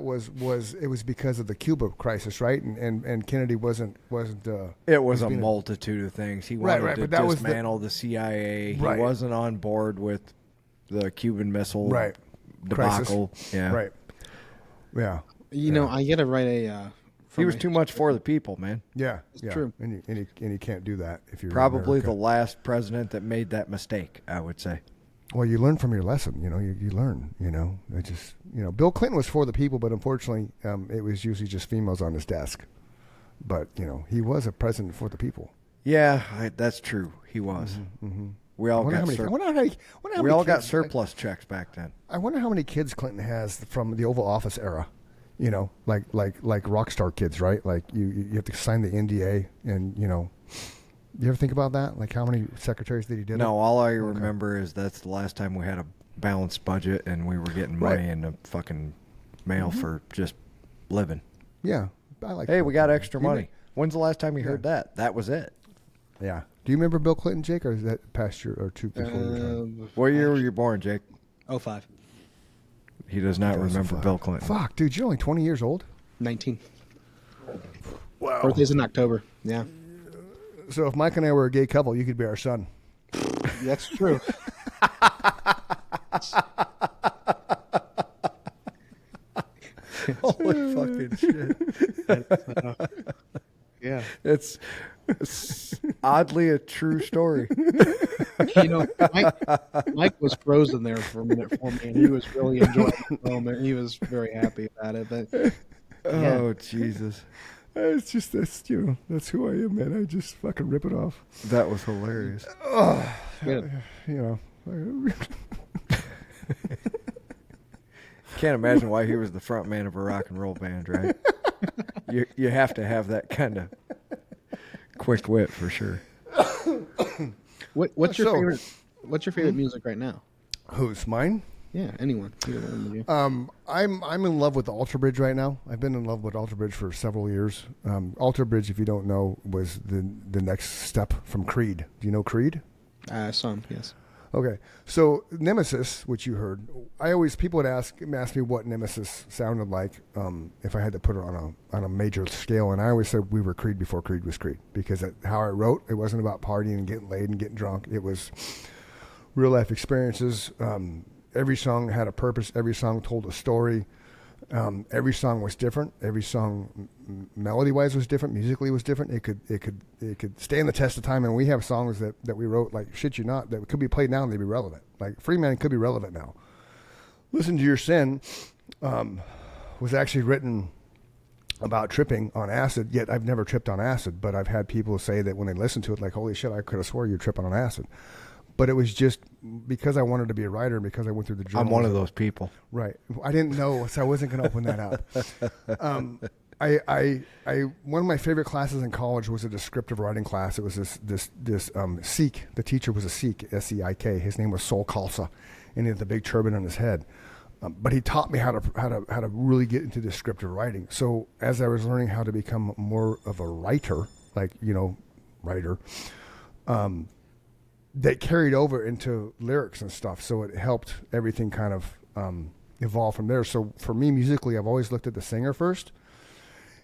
A: was it was because of the Cuba crisis, right? And Kennedy wasn't.
B: It was a multitude of things. He wanted to dismantle the CIA. He wasn't on board with the Cuban Missile debacle.
A: Crisis.
B: Yeah.
A: Right. Yeah.
C: I get to write a.
B: He was too much for the people, man.
A: Yeah,
C: it's true.
A: And you can't do that if you're
B: probably the last president that made that mistake, I would say.
A: Well, you learn from your lesson. You learn. It just Bill Clinton was for the people, but unfortunately, it was usually just females on his desk. But he was a president for the people.
B: Yeah, that's true. He was. Mm-hmm. We all got surplus checks back then. I
A: wonder how many kids Clinton has from the Oval Office era. Like rock star kids, right? Like you have to sign the NDA, and you ever think about that? Like how many secretaries did he do?
B: No, all I remember is that's the last time we had a balanced budget and we were getting money in the fucking mail for just living.
A: Yeah,
B: hey, we got extra money. When's the last time you heard that? That was it.
A: Yeah. Do you remember Bill Clinton, Jake, or is that past year or two before your time?
B: What year were you born, Jake?
C: 05.
B: He does not remember Bill Clinton.
A: Fuck, dude, you're only 20 years old?
C: 19.
A: Wow.
C: Birthday's in October. Yeah.
A: So if Mike and I were a gay couple, you could be our son.
C: That's true.
B: Holy fucking shit.
C: Yeah.
B: It's oddly a true story.
C: Mike was frozen there for a minute for me, and he was really enjoying the moment. He was very happy about it. But
B: oh, Jesus.
A: It's just, that's who I am, man. I just fucking rip it off.
B: That was hilarious.
A: Oh,
B: Can't imagine why he was the front man of a rock and roll band, right? You have to have that kind of quick wit for sure.
C: What's your favorite music right now?
A: Who's mine?
C: Yeah, anyone.
A: I'm in love with Alter Bridge right now. I've been in love with Alter Bridge for several years. Alter Bridge, if you don't know, was the next step from Creed. Do you know Creed?
C: Some, yes.
A: Okay, so Nemesis, which you heard, people would ask me what Nemesis sounded like if I had to put it on a major scale, and I always said we were Creed before Creed was Creed, because how I wrote, it wasn't about partying and getting laid and getting drunk. It was real life experiences. Every song had a purpose. Every song told a story. Every song was different. Every song, melody-wise, was different. Musically, was different. It could stand the test of time. And we have songs that we wrote, like shit you not, that could be played now and they'd be relevant. Like Free Man could be relevant now. Listen to Your Sin was actually written about tripping on acid. Yet I've never tripped on acid, but I've had people say that when they listen to it, like, holy shit, I could have swore you're tripping on acid. But it was just because I wanted to be a writer and because I went through the journalism.
B: I'm one of those people.
A: Right. I didn't know, so I wasn't going to open that up. One of my favorite classes in college was a descriptive writing class. It was this Sikh. The teacher was a Sikh, S-E-I-K. His name was Sol Khalsa, and he had the big turban on his head. But he taught me how to really get into descriptive writing. So as I was learning how to become more of a writer, writer, that carried over into lyrics and stuff. So it helped everything kind of evolve from there. So for me, musically, I've always looked at the singer first.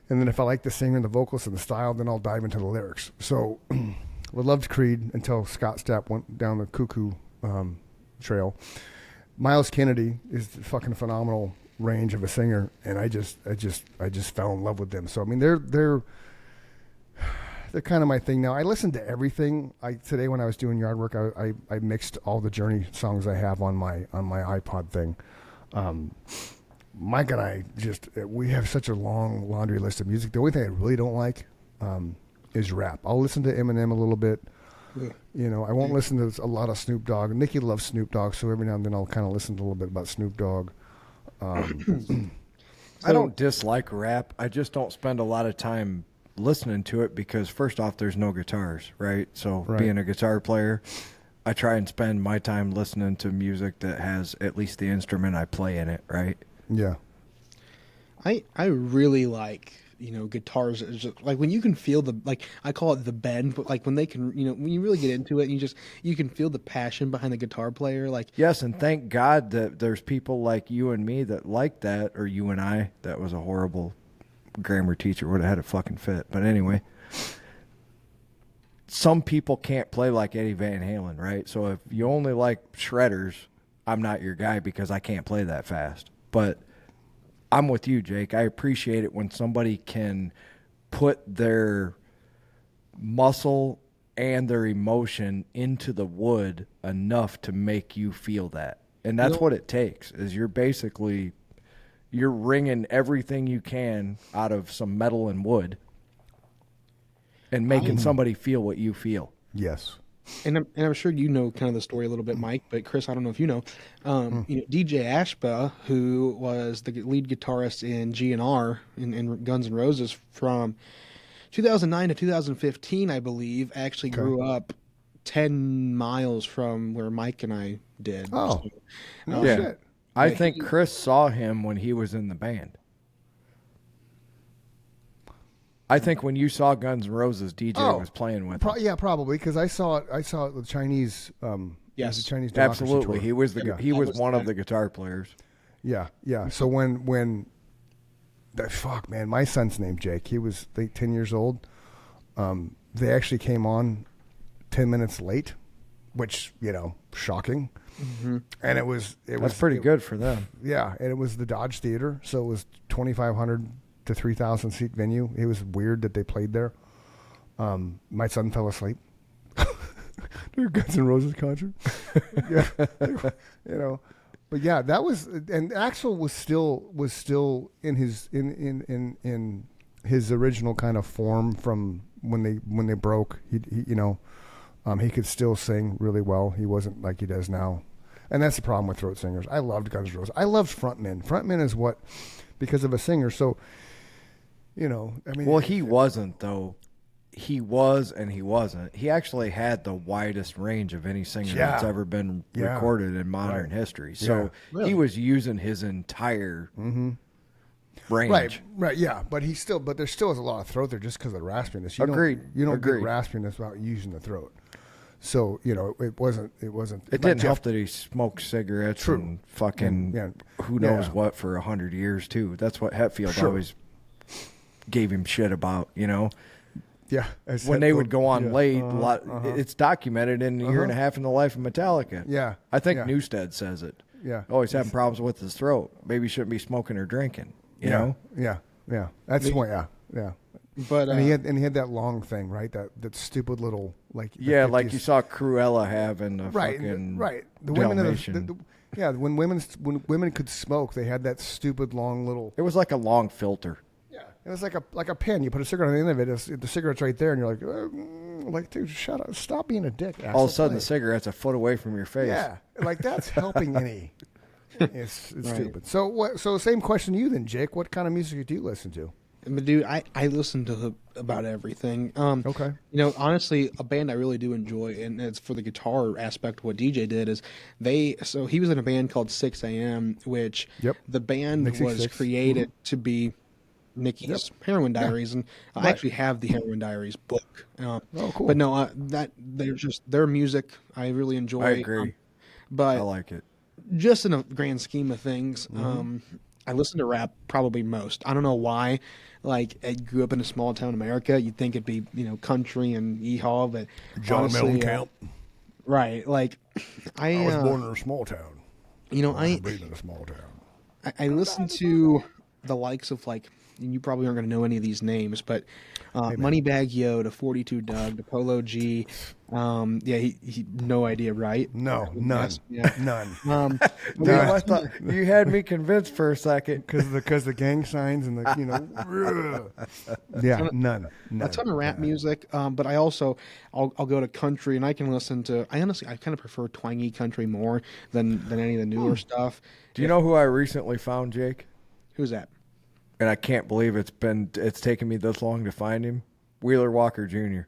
A: And then if I like the singer and the vocals and the style, then I'll dive into the lyrics. So I loved Creed until Scott Stapp went down the cuckoo trail. Miles Kennedy is the fucking phenomenal range of a singer, and I just fell in love with them. So I mean, they're kind of my thing now. I listen to everything. Today when I was doing yard work, I mixed all the Journey songs I have on my iPod thing. Mike and I we have such a long laundry list of music. The only thing I really don't like is rap. I'll listen to Eminem a little bit. I won't listen to a lot of Snoop Dogg. Nikki loves Snoop Dogg, so every now and then I'll kind of listen to a little bit about Snoop Dogg.
B: I don't dislike rap. I just don't spend a lot of time listening to it because, first off, there's no guitars, right? So being a guitar player, I try and spend my time listening to music that has at least the instrument I play in it, right?
A: Yeah.
C: I really like, guitars. It's just, like when you can feel I call it the bend, but like when they can, when you really get into it and you can feel the passion behind the guitar player. Like,
B: yes. And thank God that there's people like you and me that like that, or you and I. That was a horrible grammar teacher, would have had a fucking fit. But anyway, some people can't play like Eddie Van Halen, right? So if you only like shredders, I'm not your guy because I can't play that fast. But I'm with you, Jake. I appreciate it when somebody can put their muscle and their emotion into the wood enough to make you feel that. And that's what it takes, is you're wringing everything you can out of some metal and wood and making somebody feel what you feel.
A: Yes.
C: And I'm sure you know kind of the story a little bit, Mike, but Chris, I don't know if you know. DJ Ashba, who was the lead guitarist in GNR in Guns N' Roses from 2009 to 2015, I believe, actually grew up 10 miles from where Mike and I did.
A: Oh,
C: so,
A: shit.
B: I think Chris saw him when he was in the band. I think when you saw Guns N' Roses, DJ was playing with him.
A: Yeah, probably, because I saw it with Chinese.
C: Yes,
A: the Chinese.
B: Absolutely,
A: tour.
B: he was one of the guitar players.
A: Yeah. So when fuck, man, my son's named Jake. He was 10 years old. They actually came on 10 minutes late, which shocking.
C: Mm-hmm.
A: And it was
B: pretty good for them.
A: Yeah, and it was the Dodge Theater, so it was 2,500 to 3,000 seat venue. It was weird that they played there. My son fell asleep. Their Guns N' Roses concert. Yeah, but yeah, that was, and Axl was still in his original kind of form from when they broke. He could still sing really well. He wasn't like he does now. And that's the problem with throat singers. I loved Guns N' Roses. I loved frontmen. Frontmen is what, because of a singer. So,
B: Well, he wasn't, though. He was and he wasn't. He actually had the widest range of any singer that's ever been recorded in modern history. So he was using his entire range.
A: Right, yeah. But there still is a lot of throat there just because of the raspiness.
B: Agreed.
A: You don't get raspiness without using the throat. So, it wasn't.
B: It didn't help that he smoked cigarettes and fucking who knows what for 100 years, too. That's what Hetfield always gave him shit about,
A: Yeah.
B: When they would go on late, it's documented in a year and a half in the life of Metallica.
A: Yeah.
B: I think
A: Yeah.
B: Newstead says it.
A: Yeah.
B: Oh, he's having problems with his throat. Maybe he shouldn't be smoking or drinking. You know?
A: Yeah. Yeah. That's why. Yeah.
C: But
A: And he had that long thing, right? That stupid little like. the
B: Yeah, like
A: 50s.
B: you saw Cruella having a
A: Right.
B: fucking
A: Right. The women in
B: Dalmatian.
A: yeah, when women could smoke, they had that stupid long little.
B: It was like a long filter.
A: Yeah. It was like a pen. You put a cigarette on the end of it. The cigarette's right there, and you're like, dude, shut up! Stop being a dick.
B: All of a sudden, the cigarette's a foot away from your face.
A: Yeah, like that's helping any. It's stupid. So what? So same question to you then, Jake. What kind of music do you listen to?
C: But dude, I listen to about everything.
A: Okay.
C: You know, honestly, a band I really do enjoy, and it's for the guitar aspect. What DJ did is so he was in a band called 6 a.m., which the band
A: Nixie
C: was
A: 6.
C: created to be Nicky's Heroin Diaries, and I actually have the Heroin Diaries book.
A: Oh, cool.
C: But no, that they're just their music I really enjoy.
B: I agree.
C: But
B: I like it.
C: just in a grand scheme of things, I listen to rap probably most. I don't know why. Like, I grew up in a small town America. You'd think it'd be, country and yeehaw, but
A: John
C: honestly,
A: Mellencamp.
C: right. Like,
A: I was born in a small town.
C: I
A: Breathe in a small town.
C: I listen to the likes of, like, and you probably aren't going to know any of these names, but Moneybag Yo, to 42 Doug, to Polo G. He no idea, right?
A: No, none.
C: Yeah.
A: None.
B: Dude, I thought you had me convinced for a second.
A: Because the gang signs and the yeah, none.
C: A ton of rap music, but I also I'll go to country, and I can listen to. I kind of prefer twangy country more than any of the newer stuff.
B: Do you know who I recently found, Jake?
C: Who's that?
B: And I can't believe it's taken me this long to find him. Wheeler Walker Jr.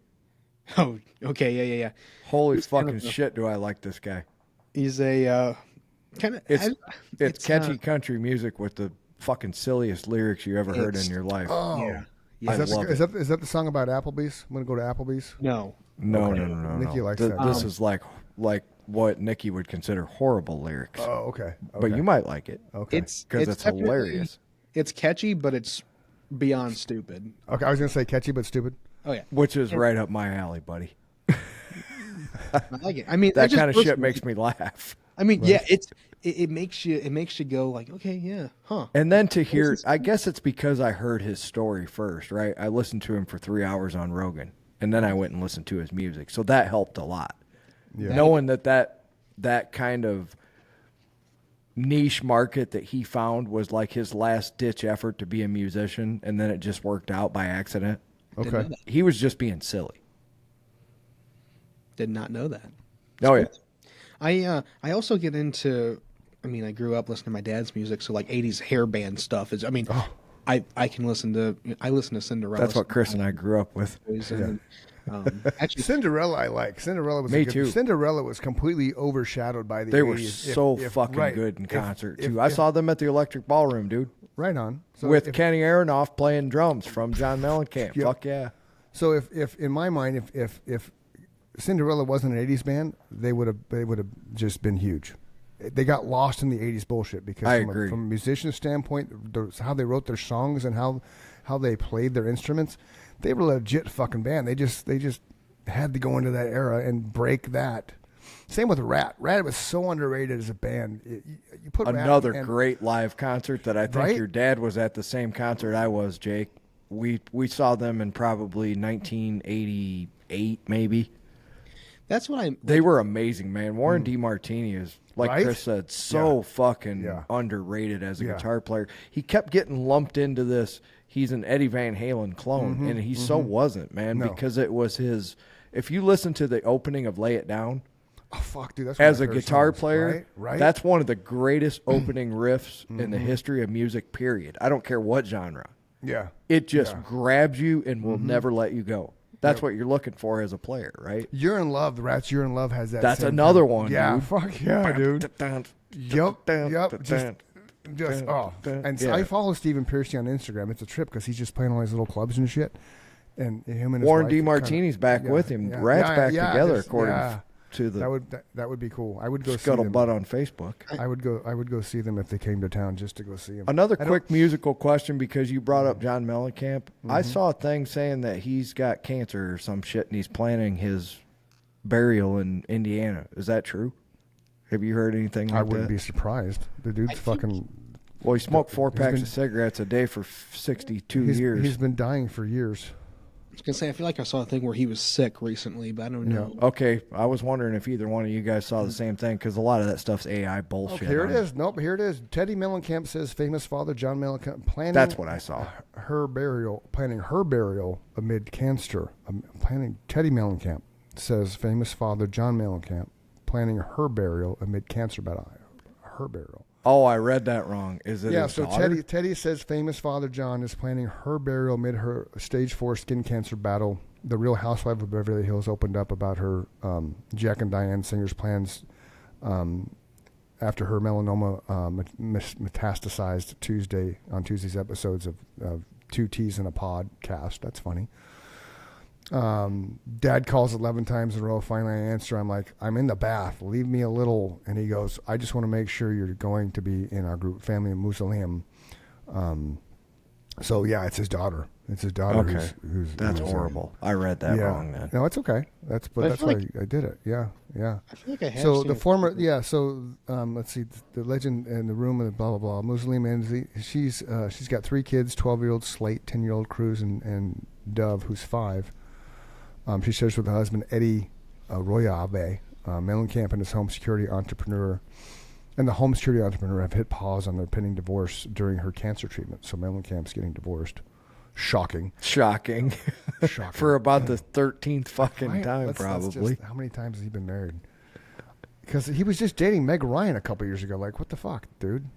C: Oh, okay, yeah.
B: Holy
C: He's kind
B: fucking
C: of a-
B: shit, do I like this guy.
C: He's a kind of.
B: It's catchy country music with the fucking silliest lyrics you ever heard in your life.
A: Oh,
C: Yeah.
B: I love it.
A: is that the song about Applebee's? I'm gonna go to Applebee's.
C: No.
B: No.
A: Nikki likes
B: Th-
A: that.
B: This is like what Nikki would consider horrible lyrics.
A: Oh, okay.
B: But you might like it.
A: Okay.
C: It's
B: Because hilarious.
C: It's catchy, but it's beyond stupid.
A: Okay, I was gonna say catchy but stupid.
C: Oh yeah,
B: Which is right up my alley, buddy.
C: I like it. I mean,
B: That kind of shit makes me laugh.
C: I mean, yeah, it makes you go like, okay, yeah, huh.
B: And then to hear, I guess it's because I heard his story first, right? I listened to him for 3 hours on Rogan, and then I went and listened to his music. So that helped a lot.
A: Yeah.
B: Knowing that kind of niche market that he found was like his last ditch effort to be a musician, and then it just worked out by accident.
A: Okay.
B: He was just being silly.
C: Did not know that.
B: Oh yeah.
C: I also get into. I mean, I grew up listening to my dad's music, so like '80s hair band stuff is. I mean, I can listen to. I listen to Cinderella.
B: That's what Chris and I grew up with.
C: And, actually,
A: Cinderella, I like. Cinderella was
B: Me
A: a good,
B: too.
A: Cinderella was completely overshadowed by the.
B: They were
A: 80s.
B: so
A: If-
B: fucking
A: right.
B: good in
A: If-
B: concert
A: if-
B: too. I
A: if-
B: saw them at the Electric Ballroom, dude,
A: right on. So
B: with
A: if-
B: Kenny Aronoff playing drums from John Mellencamp.
A: Yep.
B: Fuck yeah.
A: So if in my mind, if Cinderella wasn't an '80s band, they would have just been huge. They got lost in the '80s bullshit because
B: I
A: from
B: agree.
A: from a musician standpoint, how they wrote their songs and how they played their instruments, they were a legit fucking band. They just had to go into that era and break that. Same with Rat. Rat was so underrated as a band. You put Rat
B: Another
A: and-
B: great live concert that I think
A: Right?
B: your dad was at the same concert I was, Jake. We saw them in probably 1988, maybe.
C: that's what I'm.
B: They were amazing, man. Warren DeMartini is, like
A: Right?
B: Chris said, so fucking
A: Yeah.
B: underrated as a
A: Yeah.
B: guitar player. He kept getting lumped into this. He's an Eddie Van Halen clone, and he so wasn't, man,
A: No.
B: because it was his. If you listen to the opening of Lay It Down,
A: Oh fuck, dude! That's one of
B: as
A: my
B: a
A: favorite
B: guitar
A: songs,
B: player,
A: right?
B: that's one of the greatest opening riffs in the history of music, period. I don't care what genre.
A: yeah.
B: It just grabs you and will never let you go. That's what you're looking for as a player, right?
A: You're in Love. The Rats You're in Love has that.
B: That's
A: same
B: another
A: kind of-
B: one,
A: Yeah,
B: dude.
A: fuck yeah, dude. Yep. Just and
B: Yeah.
A: I follow Stephen Piercy on Instagram. It's a trip because he's just playing all these little clubs and shit. And him and his
B: Warren
A: wife
B: DeMartini's back with him. Rats back together, according to the
A: that would be cool. I would go see them.
B: Scuttlebutt on Facebook.
A: I would go see them if they came to town just to go see them.
B: Another quick musical question, because you brought up John Mellencamp. I saw a thing saying that he's got cancer or some shit, and he's planning his burial in Indiana. Is that true? Have you heard anything like that?
A: I wouldn't be surprised. The dude's fucking...
B: Well, he smoked 4 packs of cigarettes a day for 62 years.
A: He's been dying for years.
C: I was going to say, I feel like I saw a thing where he was sick recently, but I don't know.
B: Okay, I was wondering if either one of you guys saw the same thing, because a lot of that stuff's AI bullshit.
A: Here it is. Nope, here it is. Teddy Mellencamp says famous father John Mellencamp planning...
B: That's what I saw.
A: Planning her burial amid cancer. Teddy Mellencamp says famous father John Mellencamp planning her burial amid cancer battle. Her burial.
B: Oh, I read that wrong. Is it his daughter?
A: Teddy says famous father John is planning her burial amid her stage 4 skin cancer battle. The Real Housewife of Beverly Hills opened up about her Jack and Diane Singer's plans after her melanoma metastasized on Tuesday's episodes of Two T's in a Podcast. That's funny. Dad calls 11 times in a row. Finally, I answer. I'm like, I'm in the bath. Leave me a little. And he goes, I just want to make sure you're going to be in our group family mausoleum. So yeah, it's his daughter. It's his daughter.
B: Okay. That's horrible. I read that wrong then.
A: No, it's okay. That's why I did it. Yeah.
C: I feel like I have.
A: So the former, let's see, the legend in the room and blah blah blah. Mausoleum, and she's got 3 kids: 12-year-old Slate, 10-year-old Cruz, and Dove, who's 5. She shares with her husband, Eddie Royabe, Mellencamp and his home security entrepreneur. And the home security entrepreneur have hit pause on their pending divorce during her cancer treatment. So Mellencamp's getting divorced. Shocking. For about the 13th fucking time, probably. How many times has he been married? Because he was just dating Meg Ryan a couple years ago. Like, what the fuck, dude?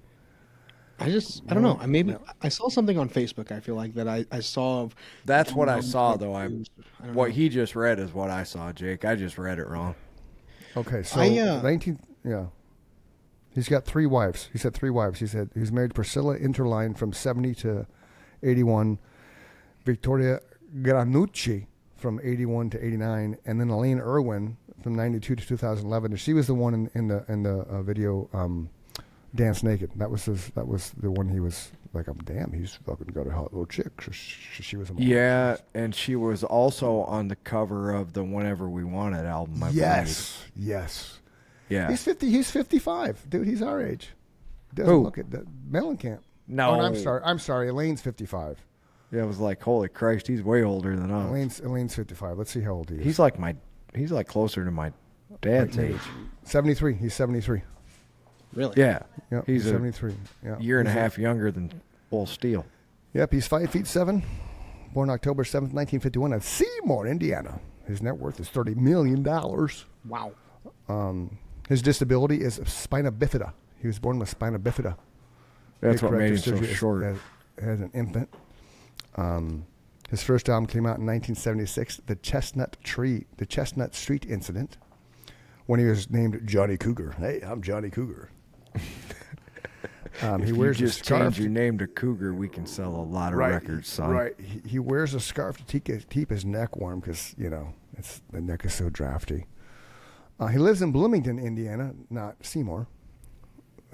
C: I don't know. I saw something on Facebook. I feel like that I saw.
B: That's what I saw, though. What he just read is what I saw, Jake. I just read it wrong.
A: Okay, so 19. Yeah, he's got 3 wives. He said 3 wives. He said he's married Priscilla Interline from 70 to 81, Victoria Granucci from 81 to 89, and then Elaine Irwin from 92 to 2011. She was the one in the video. Dance Naked. That was the one he was like, damn, he's fucking got a hot little chick. She was a model.
B: Yeah, and she was also on the cover of the Whenever We Want It album.
A: Yes. Yeah. He's 50. He's 55, dude. He's our age. Doesn't look at that. Mellencamp.
B: No,
A: I'm sorry. Elaine's 55.
B: Yeah, it was like, holy Christ, he's way older than us.
A: Elaine's 55. Let's see how old he is.
B: He's like closer to my dad's age.
A: 73. He's 73.
C: Really?
B: Yeah.
A: Yep,
B: he's
A: 73. Yeah.
B: Year and a half younger than Bull Steele.
A: Yep, he's 5'7", born October 7th, 1951 at Seymour, Indiana. His net worth is $30 million.
C: Wow.
A: His disability is spina bifida. He was born with spina bifida.
B: That's what made him so short.
A: As an infant. His first album came out in 1976, The Chestnut Street Incident, when he was named Johnny Cougar. Hey, I'm Johnny Cougar.
B: He wears a scarf. Change your name to Cougar, we can sell a lot of records, son.
A: Right. He wears a scarf to keep his neck warm because, the neck is so drafty. He lives in Bloomington, Indiana, not Seymour.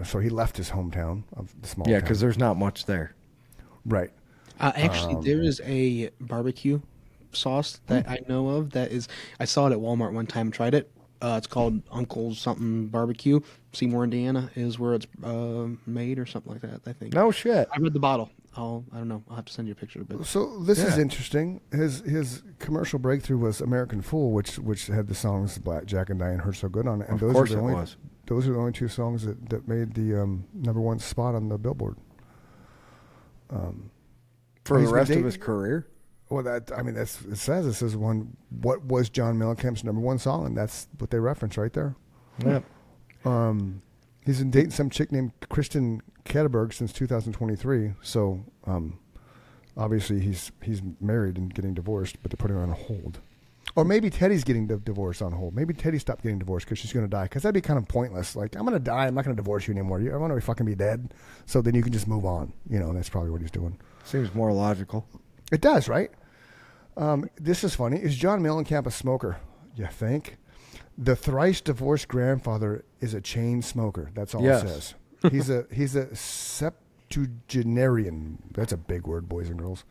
A: So he left his hometown of the small town.
B: Yeah, because there's not much there.
A: Right.
C: Actually, there is a barbecue sauce that I know of that is, I saw it at Walmart one time and tried it. It's called Uncle's something barbecue. Seymour, Indiana is where it's made or something like that, I think.
B: No shit.
C: I read the bottle. I don't know. I'll have to send you a picture of it.
A: So this is interesting. His commercial breakthrough was American Fool, which had the songs Jack and Diane Heard So Good on it. And
B: of course it was.
A: Those are the only 2 songs that made the #1 spot on the Billboard.
B: For the rest of his career?
A: Well, it says what was John Mellencamp's #1 song, and that's what they reference right there.
B: Yep.
A: He's been dating some chick named Kristen Ketterberg since 2023. So obviously he's married and getting divorced, but they're putting her on hold. Or maybe Teddy's getting the divorce on hold. Maybe Teddy stopped getting divorced because she's going to die. Because that'd be kind of pointless. Like, I'm going to die. I'm not going to divorce you anymore. I want to fucking be dead. So then you can just move on. That's probably what he's doing.
B: Seems more logical.
A: It does, right? This is funny. Is John Mellencamp a smoker? You think? The thrice divorced grandfather is a chain smoker. That's all
B: Yes.
A: it says. He's a septuagenarian. That's a big word, boys and girls.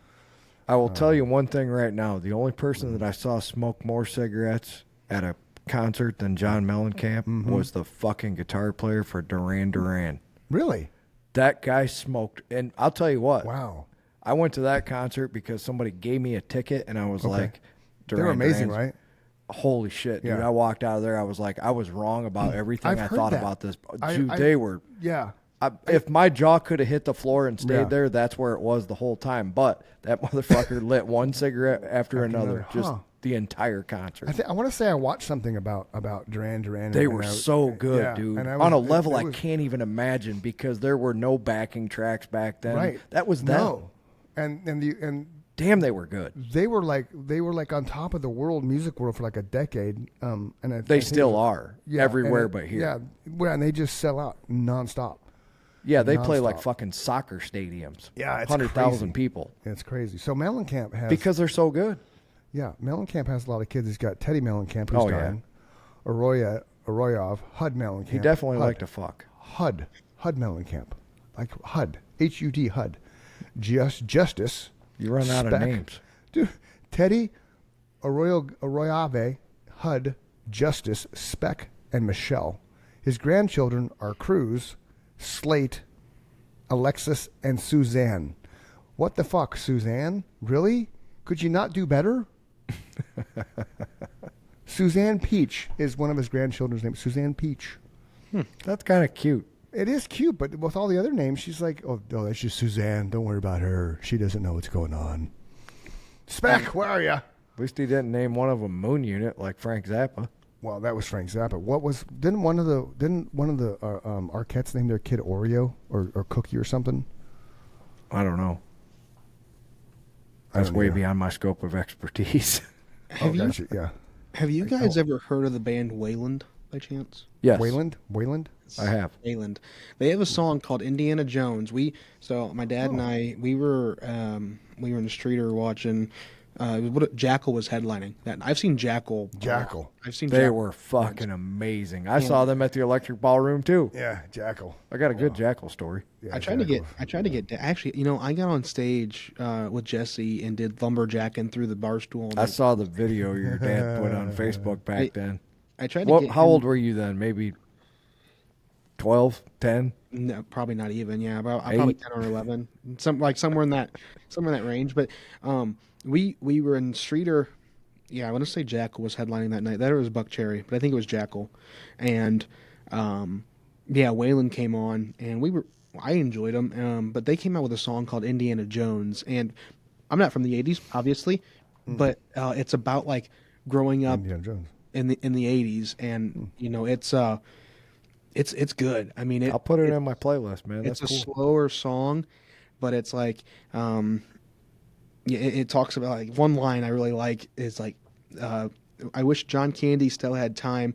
B: I will tell you one thing right now. The only person that I saw smoke more cigarettes at a concert than John Mellencamp was the fucking guitar player for Duran Duran.
A: Really?
B: That guy smoked. And I'll tell you what.
A: Wow.
B: I went to that concert because somebody gave me a ticket, and I was like,
A: They were amazing,
B: Duran's-
A: right?
B: Holy shit, dude.
A: Yeah.
B: I walked out of there. I was like, I was wrong about everything
A: I've
B: I
A: heard
B: thought
A: that.
B: about this.
A: I-
B: Dude,
A: I-
B: they were.
A: Yeah.
B: If my jaw could have hit the floor and stayed
A: Yeah.
B: there, that's where it was the whole time. But that motherfucker lit one cigarette after another, just
A: Huh.
B: the entire concert.
A: I want to say I watched something about Duran Duran.
B: They
A: and
B: were
A: I-
B: so good,
A: yeah,
B: dude.
A: and I
B: On a
A: was-
B: level
A: it
B: I
A: was-
B: can't even imagine because there were no backing tracks back then.
A: Right.
B: That was them.
A: No. And
B: Damn, they were good.
A: they were like on top of the music world for like a decade. And I
B: They
A: think
B: still
A: it was-
B: are
A: yeah,
B: everywhere
A: and
B: but here.
A: Yeah, well, and they just sell out nonstop.
B: Yeah, they play like
A: Nonstop.
B: fucking soccer stadiums.
A: Yeah, it's
B: 100,000
A: crazy.
B: people
A: It's crazy. So Mellencamp has
B: because they're so good.
A: yeah, Mellencamp has a lot of kids. He's got Teddy Mellencamp, who's
B: Oh, yeah.
A: dying. Arroyov, Hud Mellencamp.
B: He definitely
A: Hud.
B: liked to fuck.
A: Hud Mellencamp, like Hud, HUD, Hud, Justice.
B: You run out of
A: Spec.
B: names.
A: Dude, Teddy, Arroyave, Hud, Justice, Speck, and Michelle. His grandchildren are Cruz, Slate, Alexis, and Suzanne. What the fuck, Suzanne? Really? Could you not do better? Suzanne Peach is one of his grandchildren's names. Suzanne Peach.
B: That's kind of cute.
A: It is cute, but with all the other names, she's like, oh, that's just Suzanne. Don't worry about her. She doesn't know what's going on. Speck, where are you?
B: At least he didn't name one of them Moon Unit like Frank Zappa.
A: Well, that was Frank Zappa. Didn't one of the Arquettes name their kid Oreo or Cookie or something?
B: I don't know.
A: I
B: That's
A: don't
B: way
A: either.
B: beyond my scope of expertise.
C: Have you
A: Gotcha, yeah.
C: have you guys ever heard of the band Wayland by chance?
B: Yes,
A: Wayland?
B: I have.
C: Wayland. They have a song called Indiana Jones. My dad and I we were in the street or watching Jackal was headlining that. I've seen Jackal.
A: Jackal.
C: I've seen
B: They
C: Jackal.
B: were fucking amazing. I saw them at the Electric Ballroom too.
A: Yeah, Jackal.
B: I got a good Jackal story.
A: Yeah,
C: I tried to
A: Jackal.
C: get actually, I got on stage with Jesse and did lumberjacking through the bar stool. And
B: I saw the video your dad put on Facebook back then.
C: I tried to get
B: How
C: him-
B: old were you then? Maybe 12, 10?
C: No, probably not even. Yeah, about probably 10 or 11, somewhere in that range. But we were in Streeter. Yeah, I want to say Jackal was headlining that night. That was Buck Cherry, but I think it was Jackal. And Wayland came on, and I enjoyed them. But they came out with a song called Indiana Jones, and I'm not from the '80s, obviously, but it's about like growing up
A: Indiana Jones.
C: in the '80s, and it's good. I mean,
B: I'll put it in my playlist, man. That's
C: it's a
B: cool.
C: slower song, but it's like, it talks about like one line I really like is like, I wish John Candy still had time.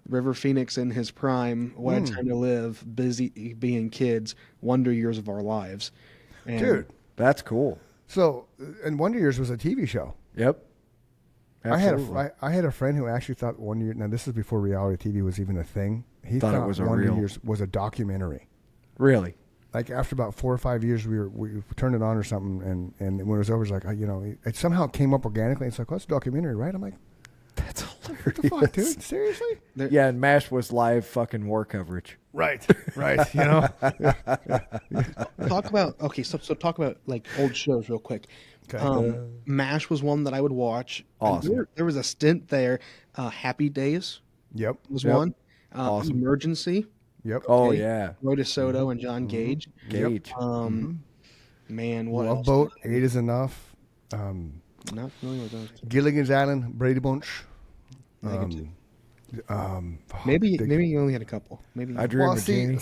C: River Phoenix in his prime. What a time to live. Busy being kids. Wonder years of our lives. And
A: Dude.
B: That's cool.
A: So, and Wonder Years was a TV show.
B: Yep. Absolutely.
A: I had a friend who actually thought Wonder Years, now this is before reality TV was even a thing. He
B: Thought
A: thought
B: it was a
A: Wonder
B: real-
A: Years was a documentary.
B: Really?
A: Like after about 4 or 5 years, we turned it on or something, and when it was over, it was like, it somehow came up organically. It's like, what's a documentary, right? I'm like,
B: That's hilarious.
A: what the fuck, dude? Seriously?
B: Yeah, and MASH was live fucking war coverage.
A: Right.
C: talk about so talk about like old shows real quick.
A: Okay.
C: MASH was one that I would watch. And
B: Awesome.
C: There was a stint there. Happy Days
A: Yep.
C: was
B: Yep.
C: one.
B: Awesome.
C: Emergency.
A: Yep.
B: Oh,
C: Okay.
B: yeah.
C: Roy DeSoto and John Gage.
B: Gage.
C: Man, what
A: Love
C: else?
A: Boat, 8 is Enough.
C: Not familiar with those.
A: Gilligan's Island, Brady Bunch.
C: Maybe you only had a couple. Maybe
B: I Dream of Jeannie.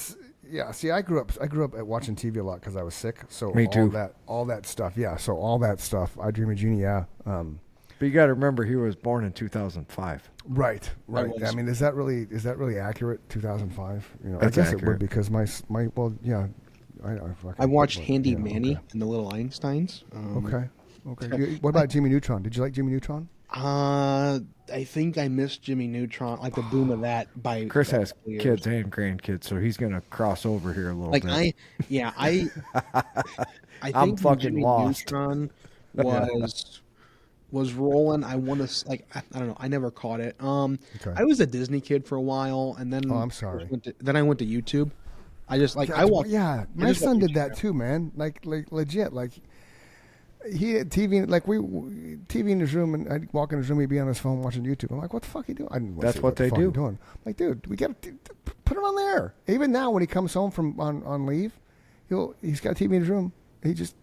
A: See, I grew up at watching TV a lot because I was sick. So
B: Me too.
A: all that stuff. Yeah. So all that stuff. I Dream of Jeannie. Yeah.
B: But you got to remember, he was born in 2005.
A: Right.
C: was.
A: I mean, is that really accurate? 2005. I
B: That's
A: guess it
B: accurate.
A: would because my well, yeah.
C: I watched
A: well,
C: Handy
A: yeah,
C: Manny and the Little Einsteins.
A: Okay. What about Jimmy Neutron? Did you like Jimmy Neutron?
C: I think I missed Jimmy Neutron, like the boom of that by
B: Chris has
C: years.
B: kids and grandkids, so he's gonna cross over here a little bit.
C: I
B: I'm
C: think when
B: fucking
C: Jimmy
B: lost.
C: Neutron was rolling. I want to I don't know. I never caught it. I was a Disney kid for a while, and then
A: I'm sorry.
C: I went to YouTube. I just I watched.
A: Yeah, my son did that too, man. Like legit. Like he had TV, like TV in his room, and I'd walk in his room, he'd be on his phone watching YouTube. I'm like, what the fuck are you doing? I didn't
B: That's
A: say,
B: what
A: the
B: they
A: fuck
B: do.
A: you doing? I'm like, dude, we got to put it on there. Even now, when he comes home from on leave, he's got a TV in his room. He just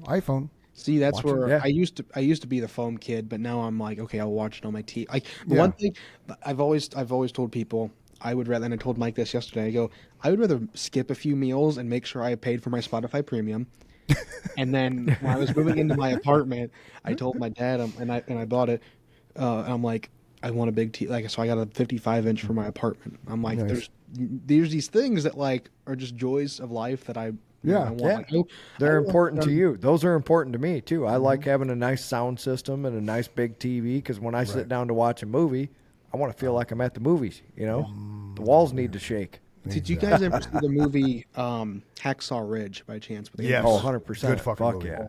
A: iPhone.
C: See, that's
A: Watch it,
C: where
B: yeah.
C: I used to be the foam kid, but now I'm like, okay, I'll watch it on my TV. Like one thing I've always told people, I would rather, and I told Mike this yesterday. I would rather skip a few meals and make sure I paid for my Spotify Premium. And then when I was moving into my apartment, I told my dad, and I bought it. And I'm like, I want a big TV. So I got a 55-inch for my apartment. I'm like,
A: Nice.
C: there's these things that are just joys of life that I want.
B: Yeah.
C: Like,
B: They're important to you. Those are important to me too. I like having a nice sound system and a nice big TV because when I sit down to watch a movie, I want to feel like I'm at the movies. The walls need to shake.
C: Did you guys ever see the movie Hacksaw Ridge by chance?
A: Yes.
B: Oh, 100%.
A: Good fucking
B: Fuck
A: movie.
B: yeah.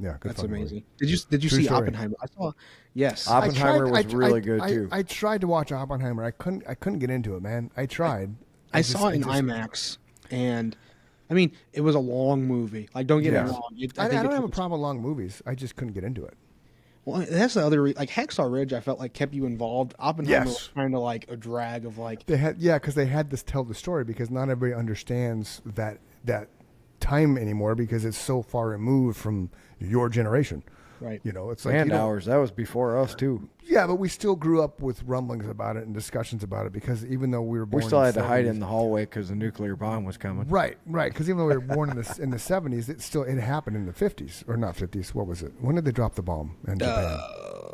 A: Yeah, good
C: That's
A: fucking
C: amazing.
A: movie.
C: Did you
A: True
C: see
A: story.
C: Oppenheimer? I saw. Yes.
B: Oppenheimer was really good too.
A: I tried to watch Oppenheimer. I couldn't get into it, man. I tried.
C: I saw it in IMAX, and I mean, it was a long movie. Like, don't get me wrong.
A: I don't have a problem with long movies. I just couldn't get into it.
C: Well, that's the other. Like Hacksaw Ridge, I felt like kept you involved. Oppenheimer was kind of like a drag of like.
A: They had because they had to tell the story because not everybody understands that time anymore because it's so far removed from your generation.
C: Right.
A: It's like
B: And ours. That was before us too.
A: Yeah, but we still grew up with rumblings about it and discussions about it because even though we were born,
B: We still
A: in
B: had
A: the
B: to hide
A: 70s,
B: in the hallway because the nuclear bomb was coming.
A: Right. Because even though we were born in the 70s, it happened in the 50s or not 50s. What was it? When did they drop the bomb in Japan?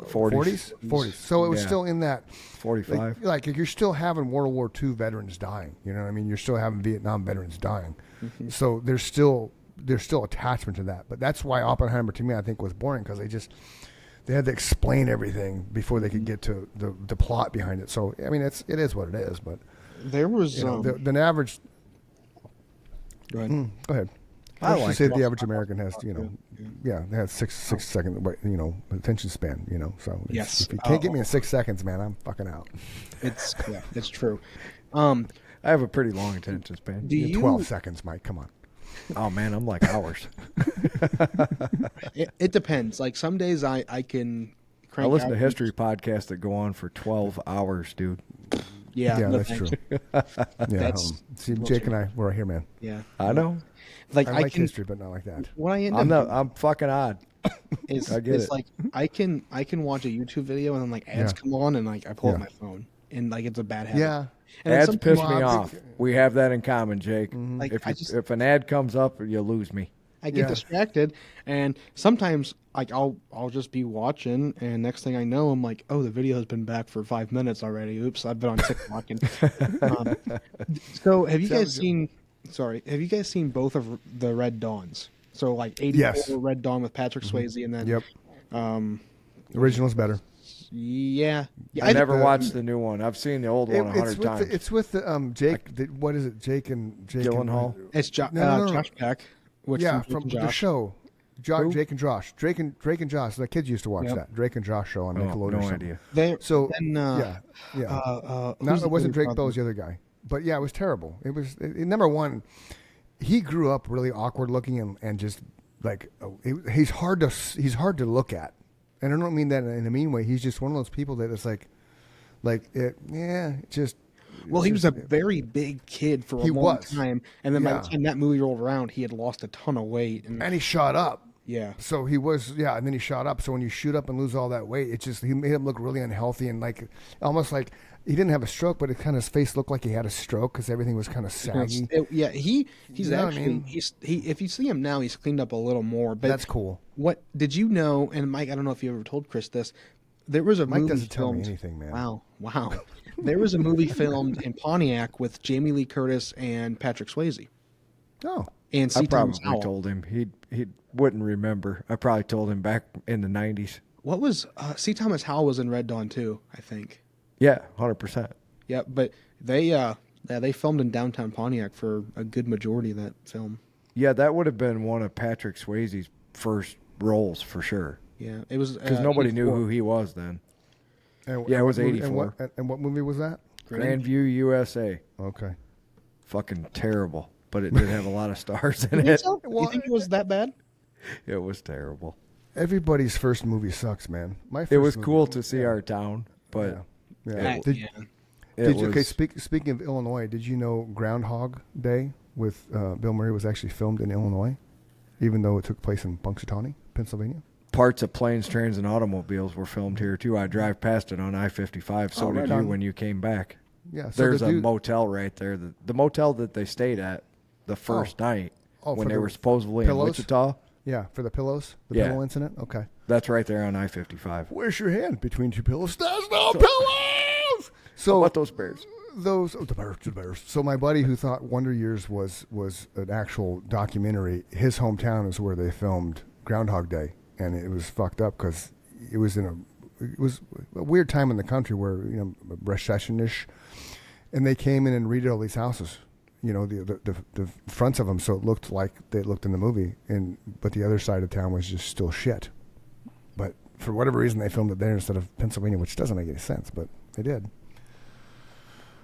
B: 40s.
A: 40s. So it was
B: Yeah.
A: still in that
B: 45.
A: Like you're still having World War II veterans dying. You know what I mean? You're still having Vietnam veterans dying.
C: Mm-hmm.
A: So there's still attachment to that. But that's why Oppenheimer to me I think was boring because they had to explain everything before they could get to the plot behind it. So I mean it is what it is. But
C: there was
A: the average.
C: Go ahead.
A: Go ahead.
B: I
A: Let's
B: like
A: just say the average American has, they have 6 second, attention span, So
C: Yes.
A: if you can't get me in 6 seconds, man, I'm fucking out.
C: It's true.
B: I have a pretty long attention span.
C: Do you?
A: 12 seconds, Mike. Come on.
B: Oh man, I'm like hours.
C: It depends. Like some days I can.
B: I
C: Crank
B: listen to
C: out-
B: history podcasts that go on for 12 hours, dude.
C: Yeah,
A: Yeah,
C: no
A: that's
C: thanks.
A: true. Yeah.
C: That's-
A: See, Jake and I, we're right here, man.
C: Yeah,
B: I know.
C: like
A: I
C: I
A: like
C: can.
A: history, but not like that.
C: What I end up
B: I'm fucking odd.
C: is,
B: I get
C: is
B: it.
C: like I can watch a YouTube video and then like ads come on and like I pull up
A: Yeah.
C: my phone and like it's a bad habit.
A: Yeah.
C: And then
B: Ads
C: some
B: piss
C: people-
B: me off. We have that in common, Jake.
C: Like,
B: If an ad comes up, you lose me.
C: I get distracted, and sometimes like I'll just be watching, and next thing I know, I'm like, oh, the video has been back for 5 minutes already. Oops, I've been on TikTok. So have you guys seen? Sorry, have you guys seen both of the Red Dawns? So like 84
A: Yes.
C: Red Dawn with Patrick Swayze, and then
A: Yep. Original's better.
C: yeah,
B: I never watched the new one. I've seen the old one 100 times.
A: It's with the Jake. What is it? Jake and
B: Gyllenhaal?
C: It's
A: No.
C: Josh Peck. Which
A: Yeah,
C: from
A: from
C: Josh.
A: the show.
B: Who?
A: Jake and Josh. Drake and Josh. The kids used to watch
C: Yep.
A: that. Drake and Josh show on
B: Oh,
A: Nickelodeon.
B: no
A: or something.
B: idea.
C: They,
A: So
C: then,
A: yeah.
C: no,
A: No, it wasn't Drake Bowes, the other guy. But yeah, it was terrible. Number one, he grew up really awkward looking and just like he's hard to look at. And I don't mean that in a mean way. He's just one of those people that is
C: Well, he was a very big kid for a long time, and then by the time that movie rolled around, he had lost a ton of weight, and
A: he shot up.
C: yeah,
A: So he was, and then he shot up. So when you shoot up and lose all that weight, he made him look really unhealthy and like almost like he didn't have a stroke, but his face looked like he had a stroke because everything was kind of saggy.
C: he's
A: You know what I
C: actually
A: mean?
C: he if you see him now, he's cleaned up a little more. But
A: That's cool.
C: What did you know? And Mike, I don't know if you ever told Chris this. There was a
A: Mike
C: movie
A: doesn't tell me
C: filmed.
A: anything, man.
C: Wow. There was a movie filmed in Pontiac with Jamie Lee Curtis and Patrick Swayze.
A: Oh,
C: And
B: I
C: C. Thomas
B: probably
C: Howell.
B: told him. He wouldn't remember. I probably told him back in the 90s.
C: What was C. Thomas Howell was in Red Dawn too, I think.
B: Yeah, 100%.
C: Yeah, but they filmed in downtown Pontiac for a good majority of that film.
B: Yeah, that would have been one of Patrick Swayze's first roles for sure.
C: Yeah, it was
B: Because nobody
C: 84.
B: knew who he was then.
A: And,
B: Yeah, it was
A: what movie-
B: 84.
A: And what movie was that?
B: Grandview, USA.
A: Okay.
B: Fucking terrible. But it did have a lot of stars in
C: You think
B: it.
C: so? You think it was that bad?
B: It was terrible.
A: Everybody's first movie sucks, man. My first
B: It was
A: movie-
B: cool to see our town, but
A: Yeah.
B: It- it was,
A: Okay, speaking of Illinois, did you know Groundhog Day with Bill Murray was actually filmed in Illinois, even though it took place in Punxsutawney, Pennsylvania?
B: parts of Planes, Trains, and Automobiles were filmed here too. I drive past it on I-55. So
A: right
B: did you
A: on.
B: when you came back.
A: Yeah. So
B: There's
A: the
B: a
A: dude-
B: motel right there. The motel that they stayed at the first night
A: Oh,
B: when
A: for
B: they
A: the
B: were supposedly in
A: pillows?
B: Wichita.
A: Yeah, for the pillows, the
B: Yeah.
A: pillow incident. Okay.
B: That's right there on I-55.
A: Where's your hand between two pillows? There's no pillows. So
B: How about those bears?
A: the bears. So my buddy who thought Wonder Years was an actual documentary, his hometown is where they filmed Groundhog Day, and it was fucked up because it was a weird time in the country where recession-ish, and they came in and redid all these houses, the fronts of them, so it looked like they looked in the movie, but the other side of town was just still shit. But for whatever reason, they filmed it there instead of Pennsylvania, which doesn't make any sense, but they did.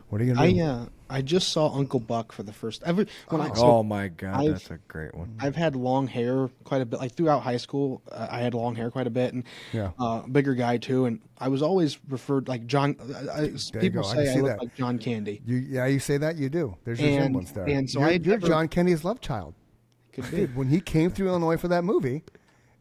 A: What are you gonna do?
C: I just saw Uncle Buck for the first.
B: Oh my God,
C: I've-
B: that's a great one.
C: I've had long hair quite a bit. Like throughout high school, I had long hair quite a bit, and bigger guy too. And I was always referred like John.
A: There you
C: People
A: go. I
C: say
A: can
C: I
A: see
C: look
A: that.
C: like John Candy.
A: You say that, you do. There's your
C: And-
A: resemblance there.
C: and so
A: you're,
C: I'd
A: you're
C: never-
A: John Kennedy's love child.
C: Could be.
A: Dude, when he came through Illinois for that movie,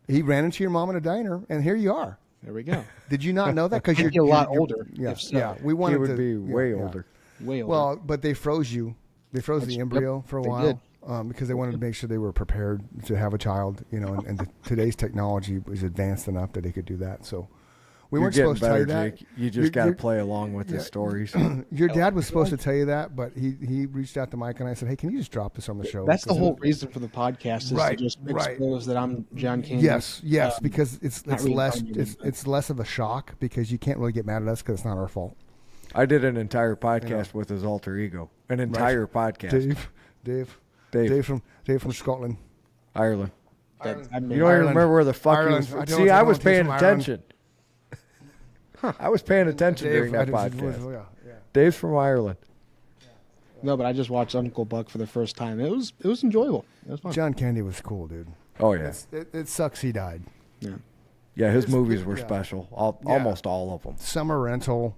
A: he ran into your mom in a diner, and here you are.
C: There we go.
A: Did you not know that? Because
C: I'd
A: you're
C: be a lot
A: you're-
C: older,
A: Yeah,
C: if so.
A: yeah. We
B: He
A: wanted
B: would
A: to
B: be way
A: yeah.
B: older.
C: Way older.
A: Well, but they froze you. They froze the embryo for a
C: they
A: while
C: did.
A: because they wanted to make sure they were prepared to have a child. And today's technology was advanced enough that they could do that. So we
B: You're
A: weren't
B: getting
A: supposed to tell you
B: better,
A: that.
B: Jake. You just got to
A: You're-
B: play along with his stories.
A: Your dad was supposed to tell you that, but he reached out to Mike and I said, "Hey, can you just drop this on the show?"
C: that's the
A: 'Cause
C: whole reason for the podcast is
A: Right,
C: to just
A: right.
C: expose that I'm John Candy.
A: Yes, because it's
C: not reincarnated, but-
A: it's less of a shock because you can't really get mad at us because it's not our fault.
B: I did an entire podcast with his alter ego. An entire podcast.
A: Dave from Scotland.
B: Ireland.
C: I
B: You
C: mean,
B: don't even
A: Ireland.
B: remember where the fuck
A: Ireland.
B: he
A: I
B: was.
A: don't
B: See,
A: know
B: I
A: if
B: was
A: he's
B: paying
A: from Ireland.
B: attention. I was paying attention during that podcast.
A: Yeah.
B: Dave's from Ireland.
C: No, but I just watched Uncle Buck for the first time. It was enjoyable. It was fun.
A: John Candy was cool, dude.
B: Oh yeah,
A: It sucks he died.
C: Yeah.
B: yeah. His
A: It's-
B: movies were
A: yeah.
B: special.
A: Yeah.
B: Almost all of them,
A: Summer Rental,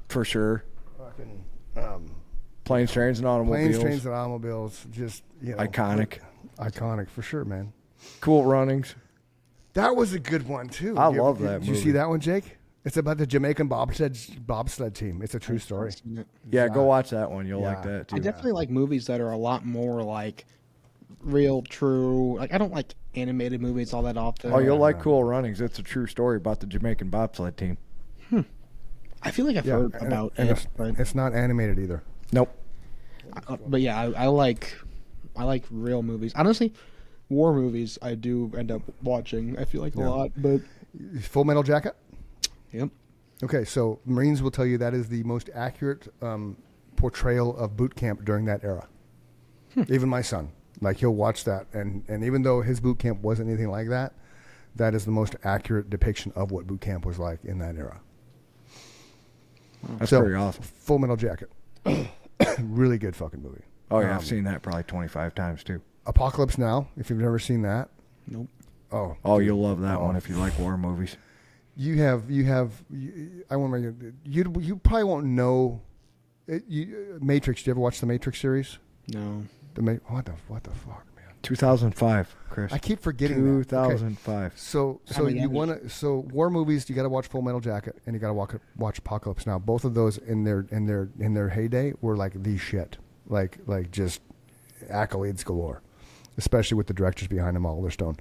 B: for sure.
A: fucking
B: Planes, Trains, and Automobiles.
A: Planes, Trains, and Automobiles. Just iconic for sure, man.
B: Cool Runnings.
A: That was a good one too.
B: I love that
A: Did you see
B: movie.
A: that one, Jake? It's about the Jamaican bobsled team. It's a true story.
B: Yeah, go watch that one. You'll like
A: Yeah.
B: that too.
C: I definitely like movies that are a lot more like real, true. Like I don't like animated movies all that often.
B: Oh, you'll like Cool Runnings. It's a true story about the Jamaican bobsled team.
C: I feel like I've heard
A: and
C: about
A: and
C: it, but
A: it's not animated either.
B: Nope.
C: I like real movies. Honestly, war movies I do end up watching. I feel like a lot, but
A: Full Metal Jacket.
C: yep.
A: Okay, so Marines will tell you that is the most accurate portrayal of boot camp during that era. Even my son, like he'll watch that, and even though his boot camp wasn't anything like that, that is the most accurate depiction of what boot camp was like in that era.
B: That's
A: So,
B: pretty awesome.
A: Full Metal Jacket, really good fucking movie.
B: Oh yeah, I've seen that probably 25 times too.
A: Apocalypse Now, if you've never seen that.
C: Nope.
A: Oh,
B: You'll love that one if you like war movies.
A: I want to. You probably won't know. Matrix. Did you ever watch the Matrix series?
C: No.
A: What the fuck, man?
B: 2005, Chris.
A: I keep forgetting that. Okay.
B: 2005.
A: So
C: many
A: you
C: others?
A: want to war movies? You got to watch Full Metal Jacket and you got to watch Apocalypse Now. Both of those in their heyday were like the shit, like just accolades galore, especially with the directors behind them, Oliver Stone.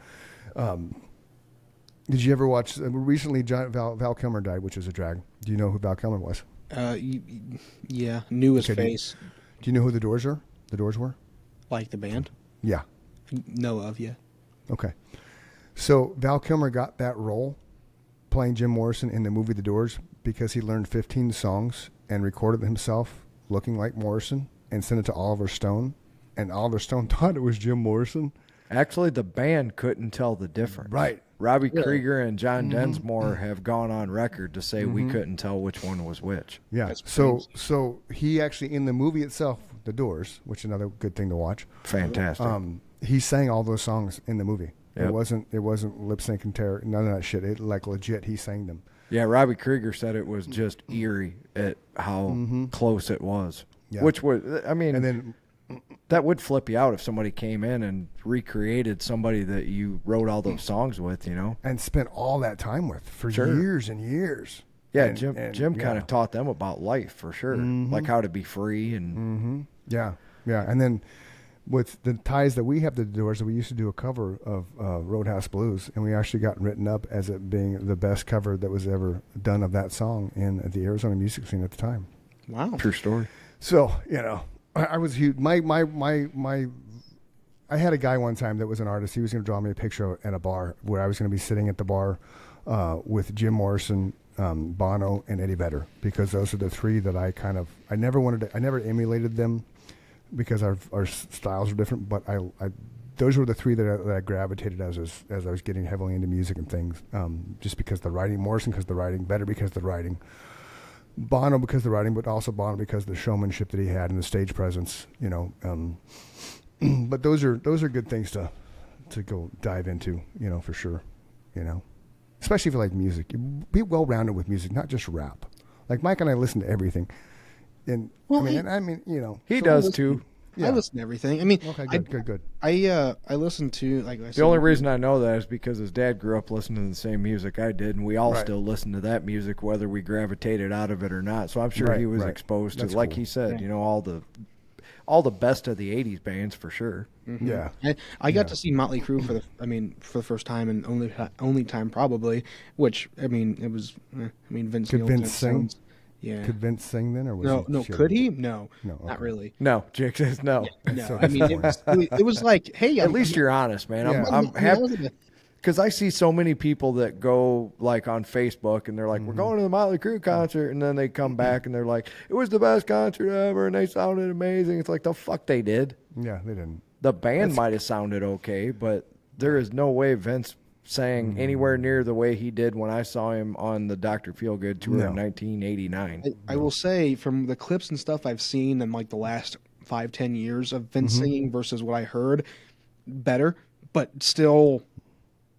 A: Did you ever watch recently? Val Kilmer died, which is a drag. Do you know who Val Kilmer was?
C: Yeah, knew his
A: Okay,
C: face.
A: Do you know who the Doors are? The Doors were?
C: Like the band?
A: Yeah.
C: Know of, yeah.
A: Okay. So Val Kilmer got that role playing Jim Morrison in the movie The Doors because he learned 15 songs and recorded himself looking like Morrison and sent it to Oliver Stone, and Oliver Stone thought it was Jim Morrison.
B: Actually, the band couldn't tell the difference.
A: Right.
B: Robbie Krieger and John Densmore have gone on record to say we couldn't tell which one was which.
A: Yeah. So he actually, in the movie itself, The Doors, which is another good thing to watch.
B: Fantastic.
A: He sang all those songs in the movie.
B: Yep.
A: It wasn't lip sync and terror, none of that shit. It like legit, he sang them.
B: Yeah, Robbie Krieger said it was just eerie at how close it was.
A: Yeah.
B: Which was, I mean,
A: And then
B: that would flip you out if somebody came in and recreated somebody that you wrote all those songs with, you know?
A: and spent all that time with for years and years.
B: Yeah,
A: And
B: Jim kind of taught them about life for sure, like how to be free and
A: Yeah. And then with the ties that we have to the Doors, we used to do a cover of Roadhouse Blues, and we actually got written up as it being the best cover that was ever done of that song in the Arizona music scene at the time.
C: Wow.
B: true story.
A: So, I was huge. I had a guy one time that was an artist. He was going to draw me a picture at a bar where I was going to be sitting at the bar with Jim Morrison, Bono, and Eddie Vedder, because those are the three that I never emulated them because our styles are different, but those were the three that I gravitated as I was getting heavily into music and things, just because the writing, Morrison because the writing, Vedder because the writing, Bono because the writing, but also Bono because the showmanship that he had and the stage presence, but those are good things to go dive into, for sure, especially if you like music. Be well-rounded with music, not just rap. Like Mike and I listen to everything. And
B: He does too.
C: I listen to everything. I mean,
A: okay, good.
C: I listen to, like I said,
B: The only reason I know that is because his dad grew up listening to the same music I did, and we all still listen to that music, whether we gravitated out of it or not. So I'm sure he was exposed to, like he said, all the best of the '80s bands for sure.
C: Mm-hmm.
A: Yeah,
C: I got to see Motley Crue for the first time and only time probably. Which it was. Vince
A: could
C: Neil
A: Vince sing?
C: Yeah.
A: Could Vince sing then, or was
C: no?
A: he
C: Could he? No,
A: okay.
C: not really.
B: No, Jake says no.
C: No,
A: So
C: it was like, hey,
B: At least you're honest, man.
A: Yeah.
B: I'm happy. Because I see so many people that go like on Facebook and they're like, we're going to the Motley Crue concert. And then they come back and they're like, it was the best concert ever. And they sounded amazing. It's like, the fuck they did.
A: Yeah, they didn't.
B: The band might have sounded okay, but there is no way Vince sang anywhere near the way he did when I saw him on the Dr. Feelgood tour in 1989.
C: I will say, from the clips and stuff I've seen in like the last 5-10 years of Vince singing versus what I heard, better, but still,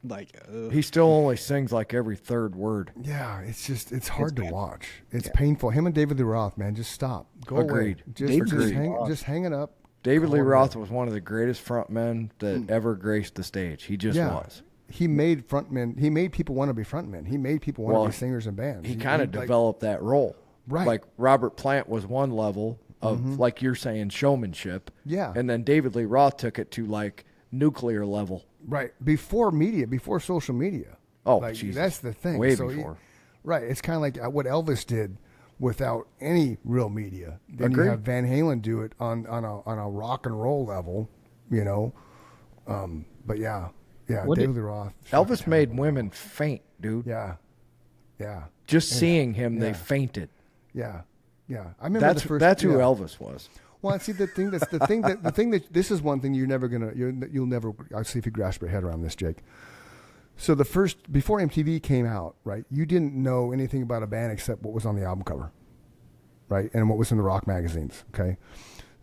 C: like
B: he still only sings like every third word.
A: Yeah, it's hard to watch. It's painful. Him and David Lee Roth, man, just stop. Go
B: Agreed.
A: away.
B: Agreed.
A: Just hang it up.
B: David Lee Roth was one of the greatest frontmen that ever graced the stage. He just was.
A: He made frontmen. He made people want to be frontmen. He made people want to be singers and bands.
B: He kind of developed that role.
A: Right.
B: Like Robert Plant was one level of, like you're saying, showmanship.
A: Yeah.
B: And then David Lee Roth took it to like nuclear level.
A: Right. Before media, before social media.
B: Oh,
A: like,
B: Jesus.
A: that's the thing.
B: Way
A: So
B: before.
A: Right. It's kind of like what Elvis did without any real media. Then
B: Agreed.
A: you have Van Halen do it on a rock and roll level, But yeah, David Lee Roth.
B: Elvis made women faint, dude.
A: Yeah.
B: Just seeing him, they fainted.
A: Yeah. I remember
B: That's
A: the first.
B: that's who Elvis was.
A: Well, see, the thing that this is one thing you'll never. I'll see if you grasp your head around this, Jake. So before MTV came out, right? You didn't know anything about a band except what was on the album cover, right? And what was in the rock magazines. Okay.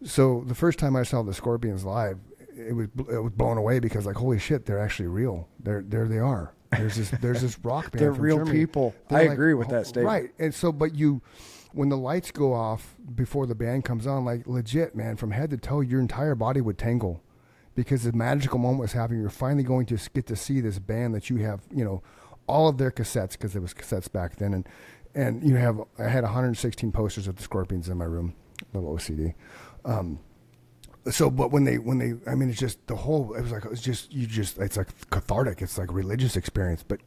A: So the first time I saw the Scorpions live, it was blown away because like, holy shit, they're actually real. There they are. There's this rock band.
B: They're
A: from
B: real
A: Germany.
B: people.
A: They're
B: I
A: like,
B: agree with that statement.
A: Right. And so, when the lights go off before the band comes on, like legit, man, from head to toe, your entire body would tingle because the magical moment was happening. You're finally going to get to see this band that you have, all of their cassettes, because there was cassettes back then. And I had 116 posters of the Scorpions in my room, little OCD. But when they, it's just it's like cathartic. It's like religious experience, but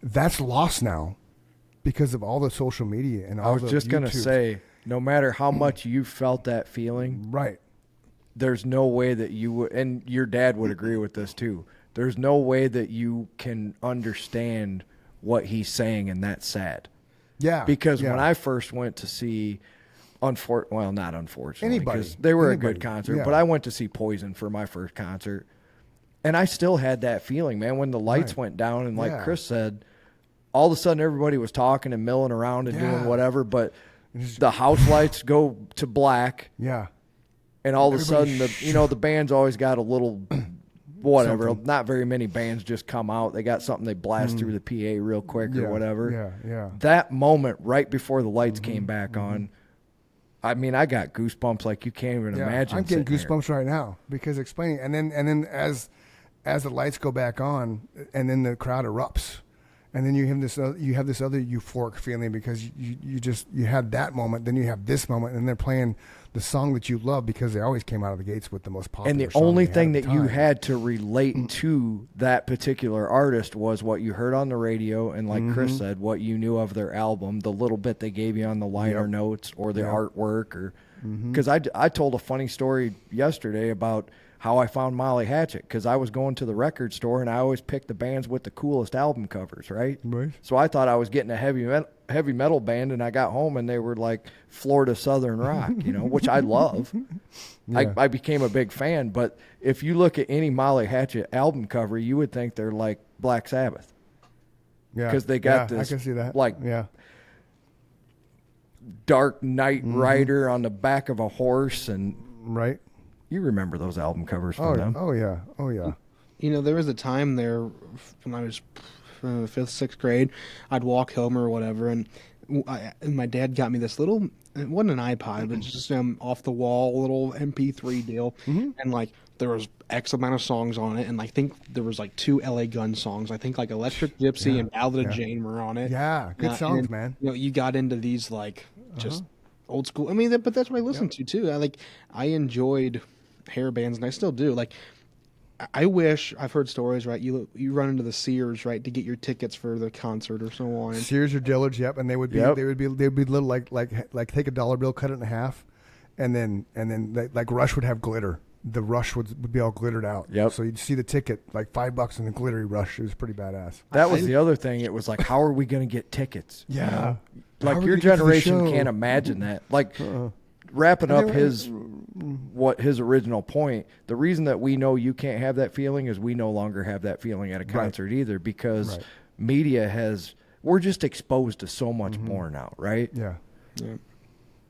A: that's lost now because of all the social media and all the
B: I was just going to say, no matter how much you felt that feeling,
A: right?
B: There's no way that you would, and your dad would agree with this too. There's no way that you can understand what he's saying, and that's sad.
A: Yeah.
B: Because when I first went to see, not unfortunately, because they were a good concert, but I went to see Poison for my first concert, and I still had that feeling, man, when the lights went down, and like Chris said, all of a sudden everybody was talking and milling around and doing whatever, but the house lights go to black.
A: Yeah.
B: And all of a sudden, the band's always got a little whatever. Something. Not very many bands just come out. They got something they blast through the PA real quick or whatever.
A: Yeah.
B: That moment right before the lights came back on, I mean, I got goosebumps like you can't even imagine.
A: I'm getting goosebumps right now because explaining, and then as the lights go back on, and then the crowd erupts. And then you have this other euphoric feeling because you had that moment, then you have this moment, and they're playing the song that you love because they always came out of the gates with the most popular song.
B: And the only thing that you had to relate to that particular artist was what you heard on the radio, and like Chris said, what you knew of their album, the little bit they gave you on the liner notes or the artwork, or because I told a funny story yesterday about how I found Molly Hatchet, because I was going to the record store and I always picked the bands with the coolest album covers, right? So I thought I was getting a heavy metal band, and I got home and they were like Florida Southern Rock, which I love. I became a big fan, but if you look at any Molly Hatchet album cover, you would think they're like Black Sabbath.
A: Yeah.
B: Because they got this,
A: I can see that.
B: Dark Knight Rider on the back of a horse, and you remember those album covers from them.
A: Oh, yeah.
C: There was a time there when I was 5th, 6th grade, I'd walk home or whatever, and my dad got me this little, it wasn't an iPod, but just off-the-wall little MP3 deal, and, like, there was X amount of songs on it, and I think there was, like, 2 LA Gun songs. I think, like, Electric Gypsy and Ballad of Jane were on it.
A: Yeah, good songs, man.
C: You got into these, like, just old school. I mean, but that's what I listened to, too. I enjoyed hair bands, and I still do. Like, I wish, I've heard stories, right? You run into the Sears, right, to get your tickets for the concert or so on.
A: Sears or Dillard's, and they would be little like take a dollar bill, cut it in half, and then like Rush would have glitter. The Rush would be all glittered out. So you'd see the ticket like $5 in the glittery Rush. It was pretty badass.
B: That was the other thing. It was like, how are we going to get tickets?
A: Yeah,
B: like your generation can't imagine that. Like. Wrapping up his original point, the reason that we know you can't have that feeling is we no longer have that feeling at a concert either, because media we're just exposed to so much more now, right?
A: Yeah.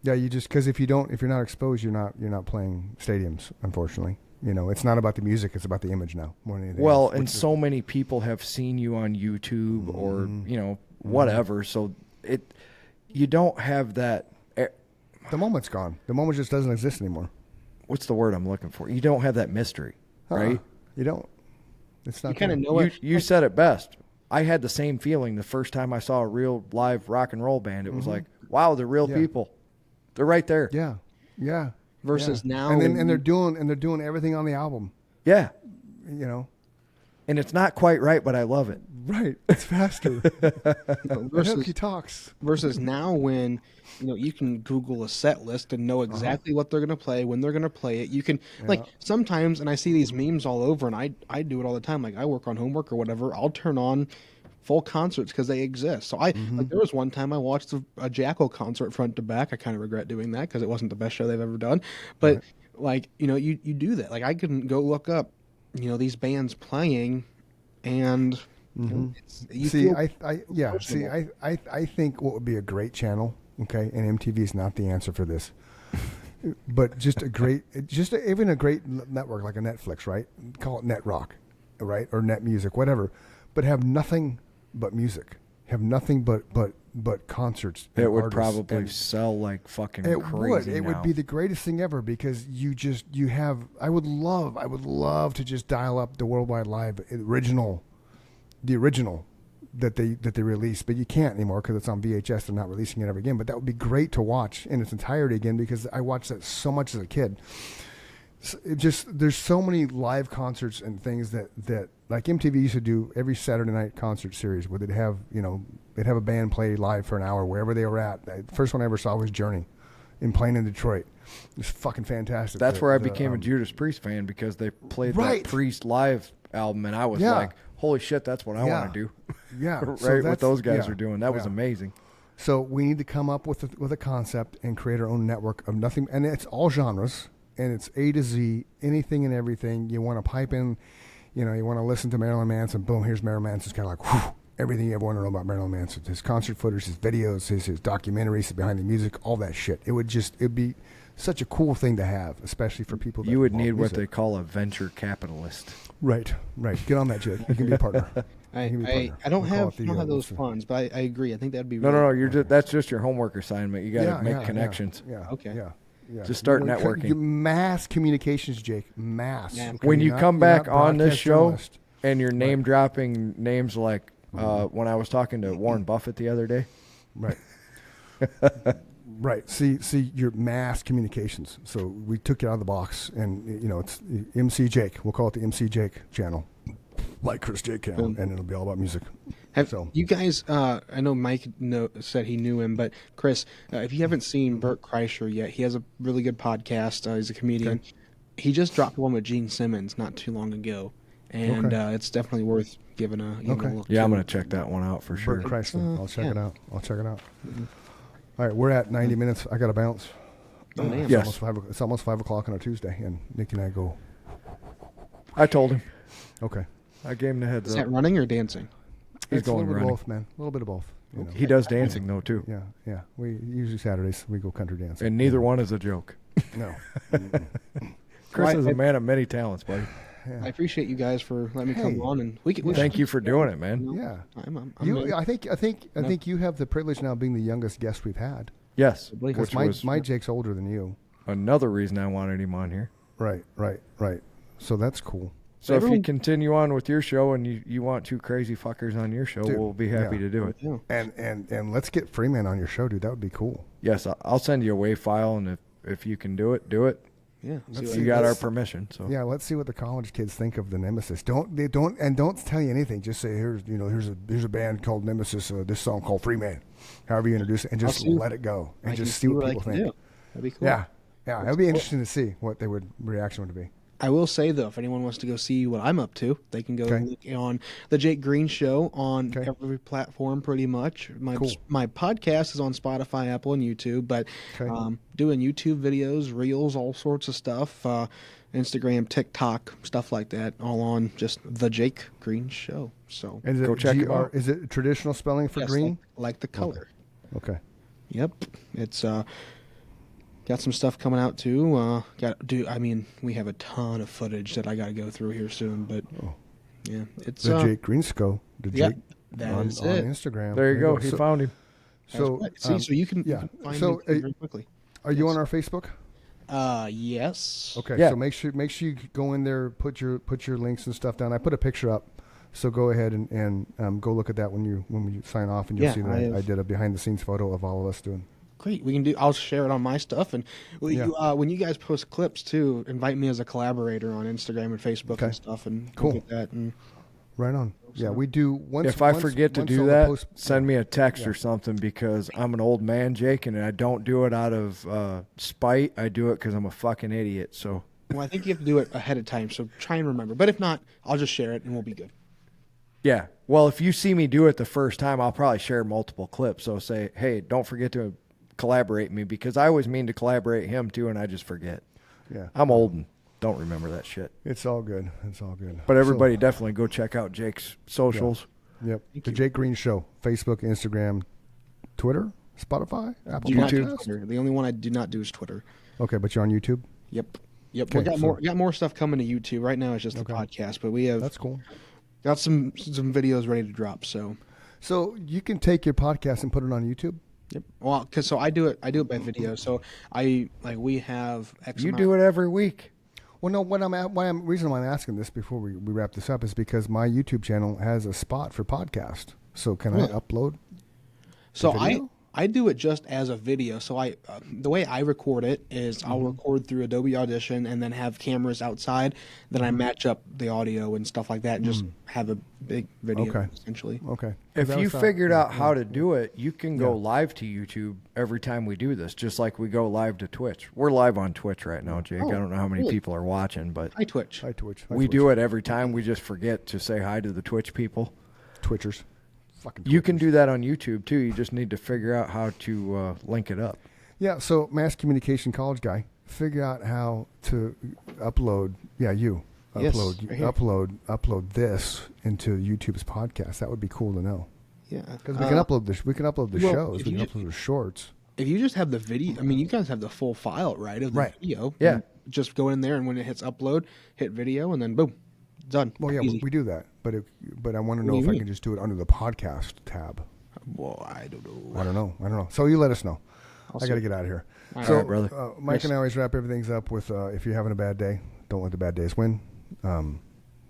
A: You just, because if you're not exposed, you're not playing stadiums, unfortunately. It's not about the music, it's about the image now more than anything else.
B: And so many people have seen you on YouTube or whatever, so you don't have that.
A: The moment's gone. The moment just doesn't exist anymore.
B: What's the word I'm looking for? You don't have that mystery, right?
A: You don't. It's not.
C: You kind of know it.
B: You said it best. I had the same feeling the first time I saw a real live rock and roll band. It was like, wow, they're real people. They're right there.
A: Yeah.
C: Versus now,
A: and they're doing everything on the album.
B: Yeah.
A: And
B: it's not quite right, but I love it.
A: Right. It's faster. Versus he talks.
C: Versus now, when you can Google a set list and know exactly what they're going to play, when they're going to play it. You can like sometimes, and I see these memes all over, and I do it all the time. Like I work on homework or whatever. I'll turn on full concerts because they exist. So like there was one time I watched a Jackal concert front to back. I kind of regret doing that because it wasn't the best show they've ever done. But like you do that. Like I couldn't go look up these bands playing, and
A: I think what would be a great channel, okay, and MTV is not the answer for this, but even a great network like a Netflix, right? Call it Net Rock, right, or Net Music, whatever, but have nothing but music, have nothing but concerts.
B: It would probably sell like fucking crazy.
A: It would be the greatest thing ever because you have. I would love to just dial up the Worldwide Live the original that they released, but you can't anymore because it's on VHS. They're not releasing it ever again. But that would be great to watch in its entirety again because I watched that so much as a kid. There's so many live concerts and things that like MTV used to do every Saturday night concert series where they'd have a band play live for an hour wherever they were at. The first one I ever saw was Journey playing in Detroit. It was fucking fantastic.
B: That's where I became a Judas Priest fan because they played that Priest live album, and I was like, holy shit, that's what I want to do.
A: Yeah.
B: Right, what those guys are doing. That was amazing.
A: So we need to come up with a concept and create our own network of nothing. And it's all genres. And it's A to Z, anything and everything. You want to pipe in, you want to listen to Marilyn Manson. Boom, here's Marilyn Manson. It's kind of like, whew, everything you ever want to know about Marilyn Manson. His concert footage, his videos, his documentaries, his behind the music, all that shit. It'd be such a cool thing to have, especially for people that
B: you would
A: love
B: need
A: music.
B: what they call a venture capitalist.
A: Right. Get on that, Jake. You can be a partner.
C: I don't have those funds, but I agree. I think that'd be
B: No. That's just your homework assignment. You got to make connections.
A: Yeah.
C: Okay.
A: Yeah.
B: Just start networking.
A: Mass communications, Jake. Mass.
C: Yeah.
A: Okay?
B: When you come back on this show
A: journalist.
B: and you're name dropping names like when I was talking to Warren Buffett the other day.
A: Right. Right. See your mass communications. So we took it out of the box, and it's MC Jake. We'll call it the MC Jake channel, like Chris Jake can, and it'll be all about music.
C: You guys? I know Mike said he knew him, but Chris, if you haven't seen Bert Kreischer yet, he has a really good podcast. He's a comedian. Okay. He just dropped one with Gene Simmons not too long ago, and it's definitely worth giving a look.
B: Yeah, I'm gonna check that one out for sure.
A: Bert Kreischer. I'll check it out. Mm-hmm. All right, we're at 90 minutes. I got to bounce.
C: Oh, damn.
B: Yes.
A: It's almost 5 o'clock on a Tuesday, and Nick and I go.
B: I told him.
A: Okay.
B: I gave him the heads
C: up. Is
B: up.
C: that running or dancing?
B: He's going running.
A: A little bit of both, man. A little bit of both.
B: He does dancing, though, too.
A: Yeah. We usually Saturdays, we go country dancing.
B: And neither one is a joke.
A: No.
B: Chris is a man of many talents, buddy.
C: Yeah. I appreciate you guys for letting me come on, and we
B: thank you for doing it, man.
A: Yeah.
C: I
A: think you have the privilege now of being the youngest guest we've had.
B: Yes.
A: Because my Jake's older than you.
B: Another reason I wanted him on here.
A: Right. So that's cool.
B: So if you continue on with your show and you want two crazy fuckers on your show, we'll be happy to do it.
C: Yeah.
A: And let's get Freeman on your show, dude. That would be cool.
B: Yes, I'll send you a WAV file, and if you can do it, do it.
C: Yeah,
B: you got our permission. So
A: yeah, let's see what the college kids think of the Nemesis. Don't tell you anything. Just say here's a band called Nemesis. This song called Freeman. However you introduce it, and just let it go and just see what people think.
C: That'd be cool.
A: Yeah, it'd be interesting to see what they reaction would be.
C: I will say, though, if anyone wants to go see what I'm up to, they can go look on the Jake Green Show on every platform pretty much. My podcast is on Spotify, Apple, and YouTube, but doing YouTube videos, reels, all sorts of stuff, Instagram, TikTok, stuff like that, all on just the Jake Green Show. So
A: go check it out. Is it traditional spelling for green?
C: Like the color.
A: Okay.
C: Yep. It's... got some stuff coming out too. We have a ton of footage that I got to go through here soon, but it's
A: the Jake Greensco.
C: Jake on
A: Instagram.
B: There you go. He found him.
C: So you can find me very quickly.
A: Are you on our Facebook?
C: Yes.
A: Okay. Yeah. So make sure you go in there, put your links and stuff down. I put a picture up, so go ahead and go look at that when we sign off, and you'll see that I did a behind the scenes photo of all of us doing.
C: Great, we can do. I'll share it on my stuff, and when you guys post clips too, invite me as a collaborator on Instagram and Facebook and stuff, and
A: cool.
C: Get that. And
A: right on. Yeah, we do.
B: If I forget to do that, send me a text or something, because I'm an old man, Jake, and I don't do it out of spite. I do it because I'm a fucking idiot. So.
C: Well, I think you have to do it ahead of time, so try and remember. But if not, I'll just share it, and we'll be good.
B: Yeah. Well, if you see me do it the first time, I'll probably share multiple clips. So say, hey, don't forget to collaborate me, because I always mean to collaborate him too, and I just forget.
A: Yeah,
B: I'm old and don't remember that shit.
A: It's all good.
B: But everybody definitely go check out Jake's socials.
A: Yep. The Jake Green Show, Facebook, Instagram, Twitter, Spotify, Apple
C: Podcast. The only one I do not do is Twitter.
A: Okay, but you're on YouTube.
C: Yep. Okay, we got more stuff coming to YouTube. Right now it's just the podcast, but we have
A: that's cool.
C: Got some videos ready to drop. So
A: you can take your podcast and put it on YouTube.
C: Yep. Well, so I do it by video. So we have X
B: You
C: amount.
B: do it every week.
A: Well, no. Reason why I'm asking this before we wrap this up is because my YouTube channel has a spot for podcast. So can I upload?
C: So I do it just as a video. So the way I record it is I'll record through Adobe Audition and then have cameras outside. Then I match up the audio and stuff like that and just have a big video essentially.
A: Okay.
B: If you figured out how to do it, you can go live to YouTube every time we do this, just like we go live to Twitch. We're live on Twitch right now, Jake. I don't know how many people are watching, but
C: Hi Twitch.
B: We do it every time. We just forget to say hi to the Twitch people.
A: Twitchers. Fucking
B: You can do that on YouTube too. You just need to figure out how to link it up.
A: Yeah, so mass communication college guy, figure out how to upload. Yeah, upload this into YouTube's podcast. That would be cool to know.
C: Yeah,
A: because we can upload this. We can upload the shows. We can upload the shorts.
C: If you just have the video, I mean, you guys have the full file, right, of the video.
B: Yeah.
C: Just go in there, and when it hits upload, hit video, and then boom, done.
A: Well, yeah,
C: Easy.
A: we do that. But I want to know if I can just do it under the podcast tab.
C: Well, I don't know.
A: I don't know. So you let us know. I got to get out of here.
B: All right, brother.
A: Mike and I always wrap everything up with if you're having a bad day, don't let the bad days win.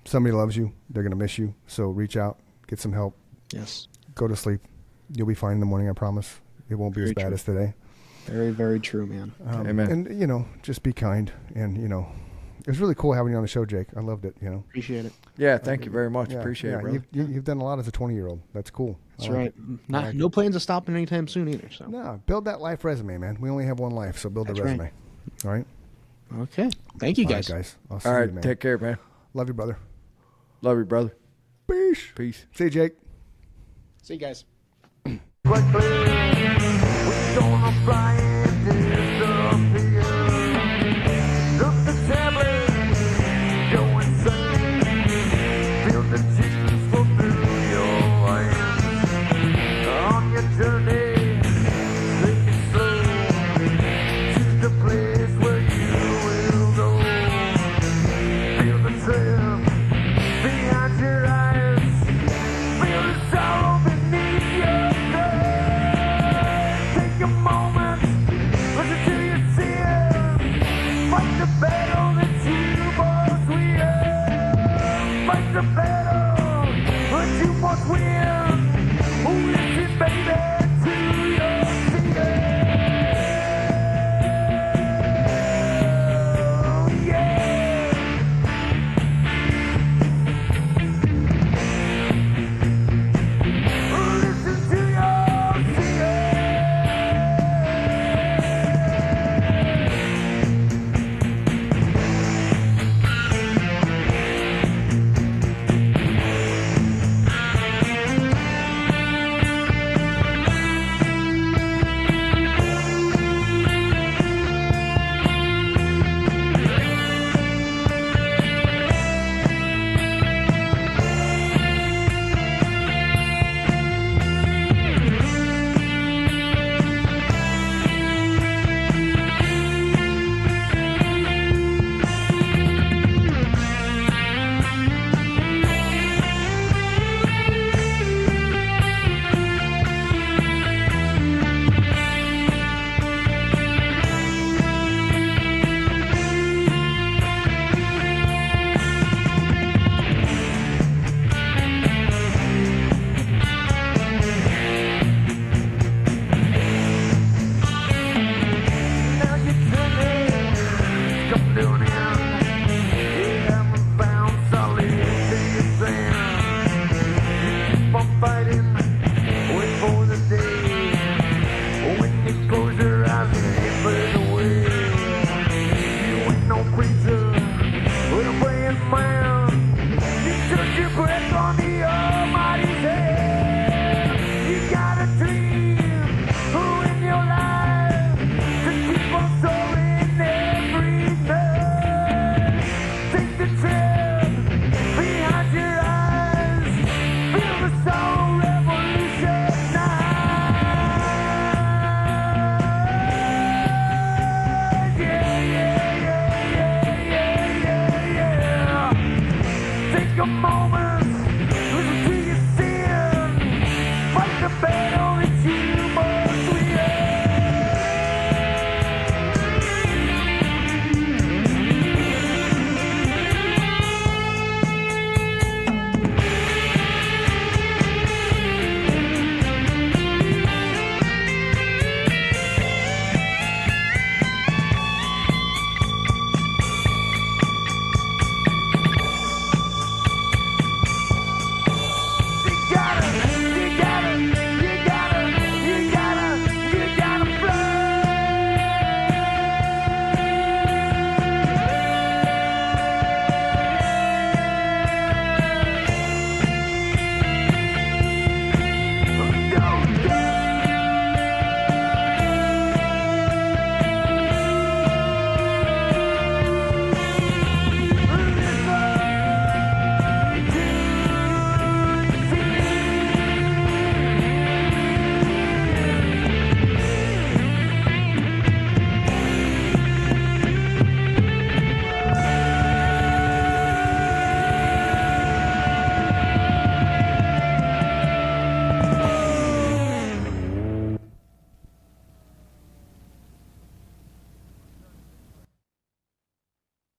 A: Somebody loves you. They're going to miss you. So reach out. Get some help.
C: Yes.
A: Go to sleep. You'll be fine in the morning, I promise. It won't be as bad as today.
C: Very, very true, man.
B: Amen.
A: And, just be kind. And, it was really cool having you on the show, Jake. I loved it,
C: Appreciate it.
B: Yeah, thank you very much. Appreciate it, brother.
A: You've done a lot as a 20-year-old. That's cool.
C: That's right. No plans of stopping anytime soon either. So
A: No, build that life resume, man. We only have one life, so build the resume.
C: right.
A: All right?
C: Okay. Thank you, guys.
A: All right, guys. I'll see
B: All
A: you,
B: right,
A: man.
B: take care, man.
A: Love you, brother.
B: Love you, brother.
A: Peace.
B: Peace.
A: See you, Jake.
C: See you guys.
D: Quickly, we're gonna fly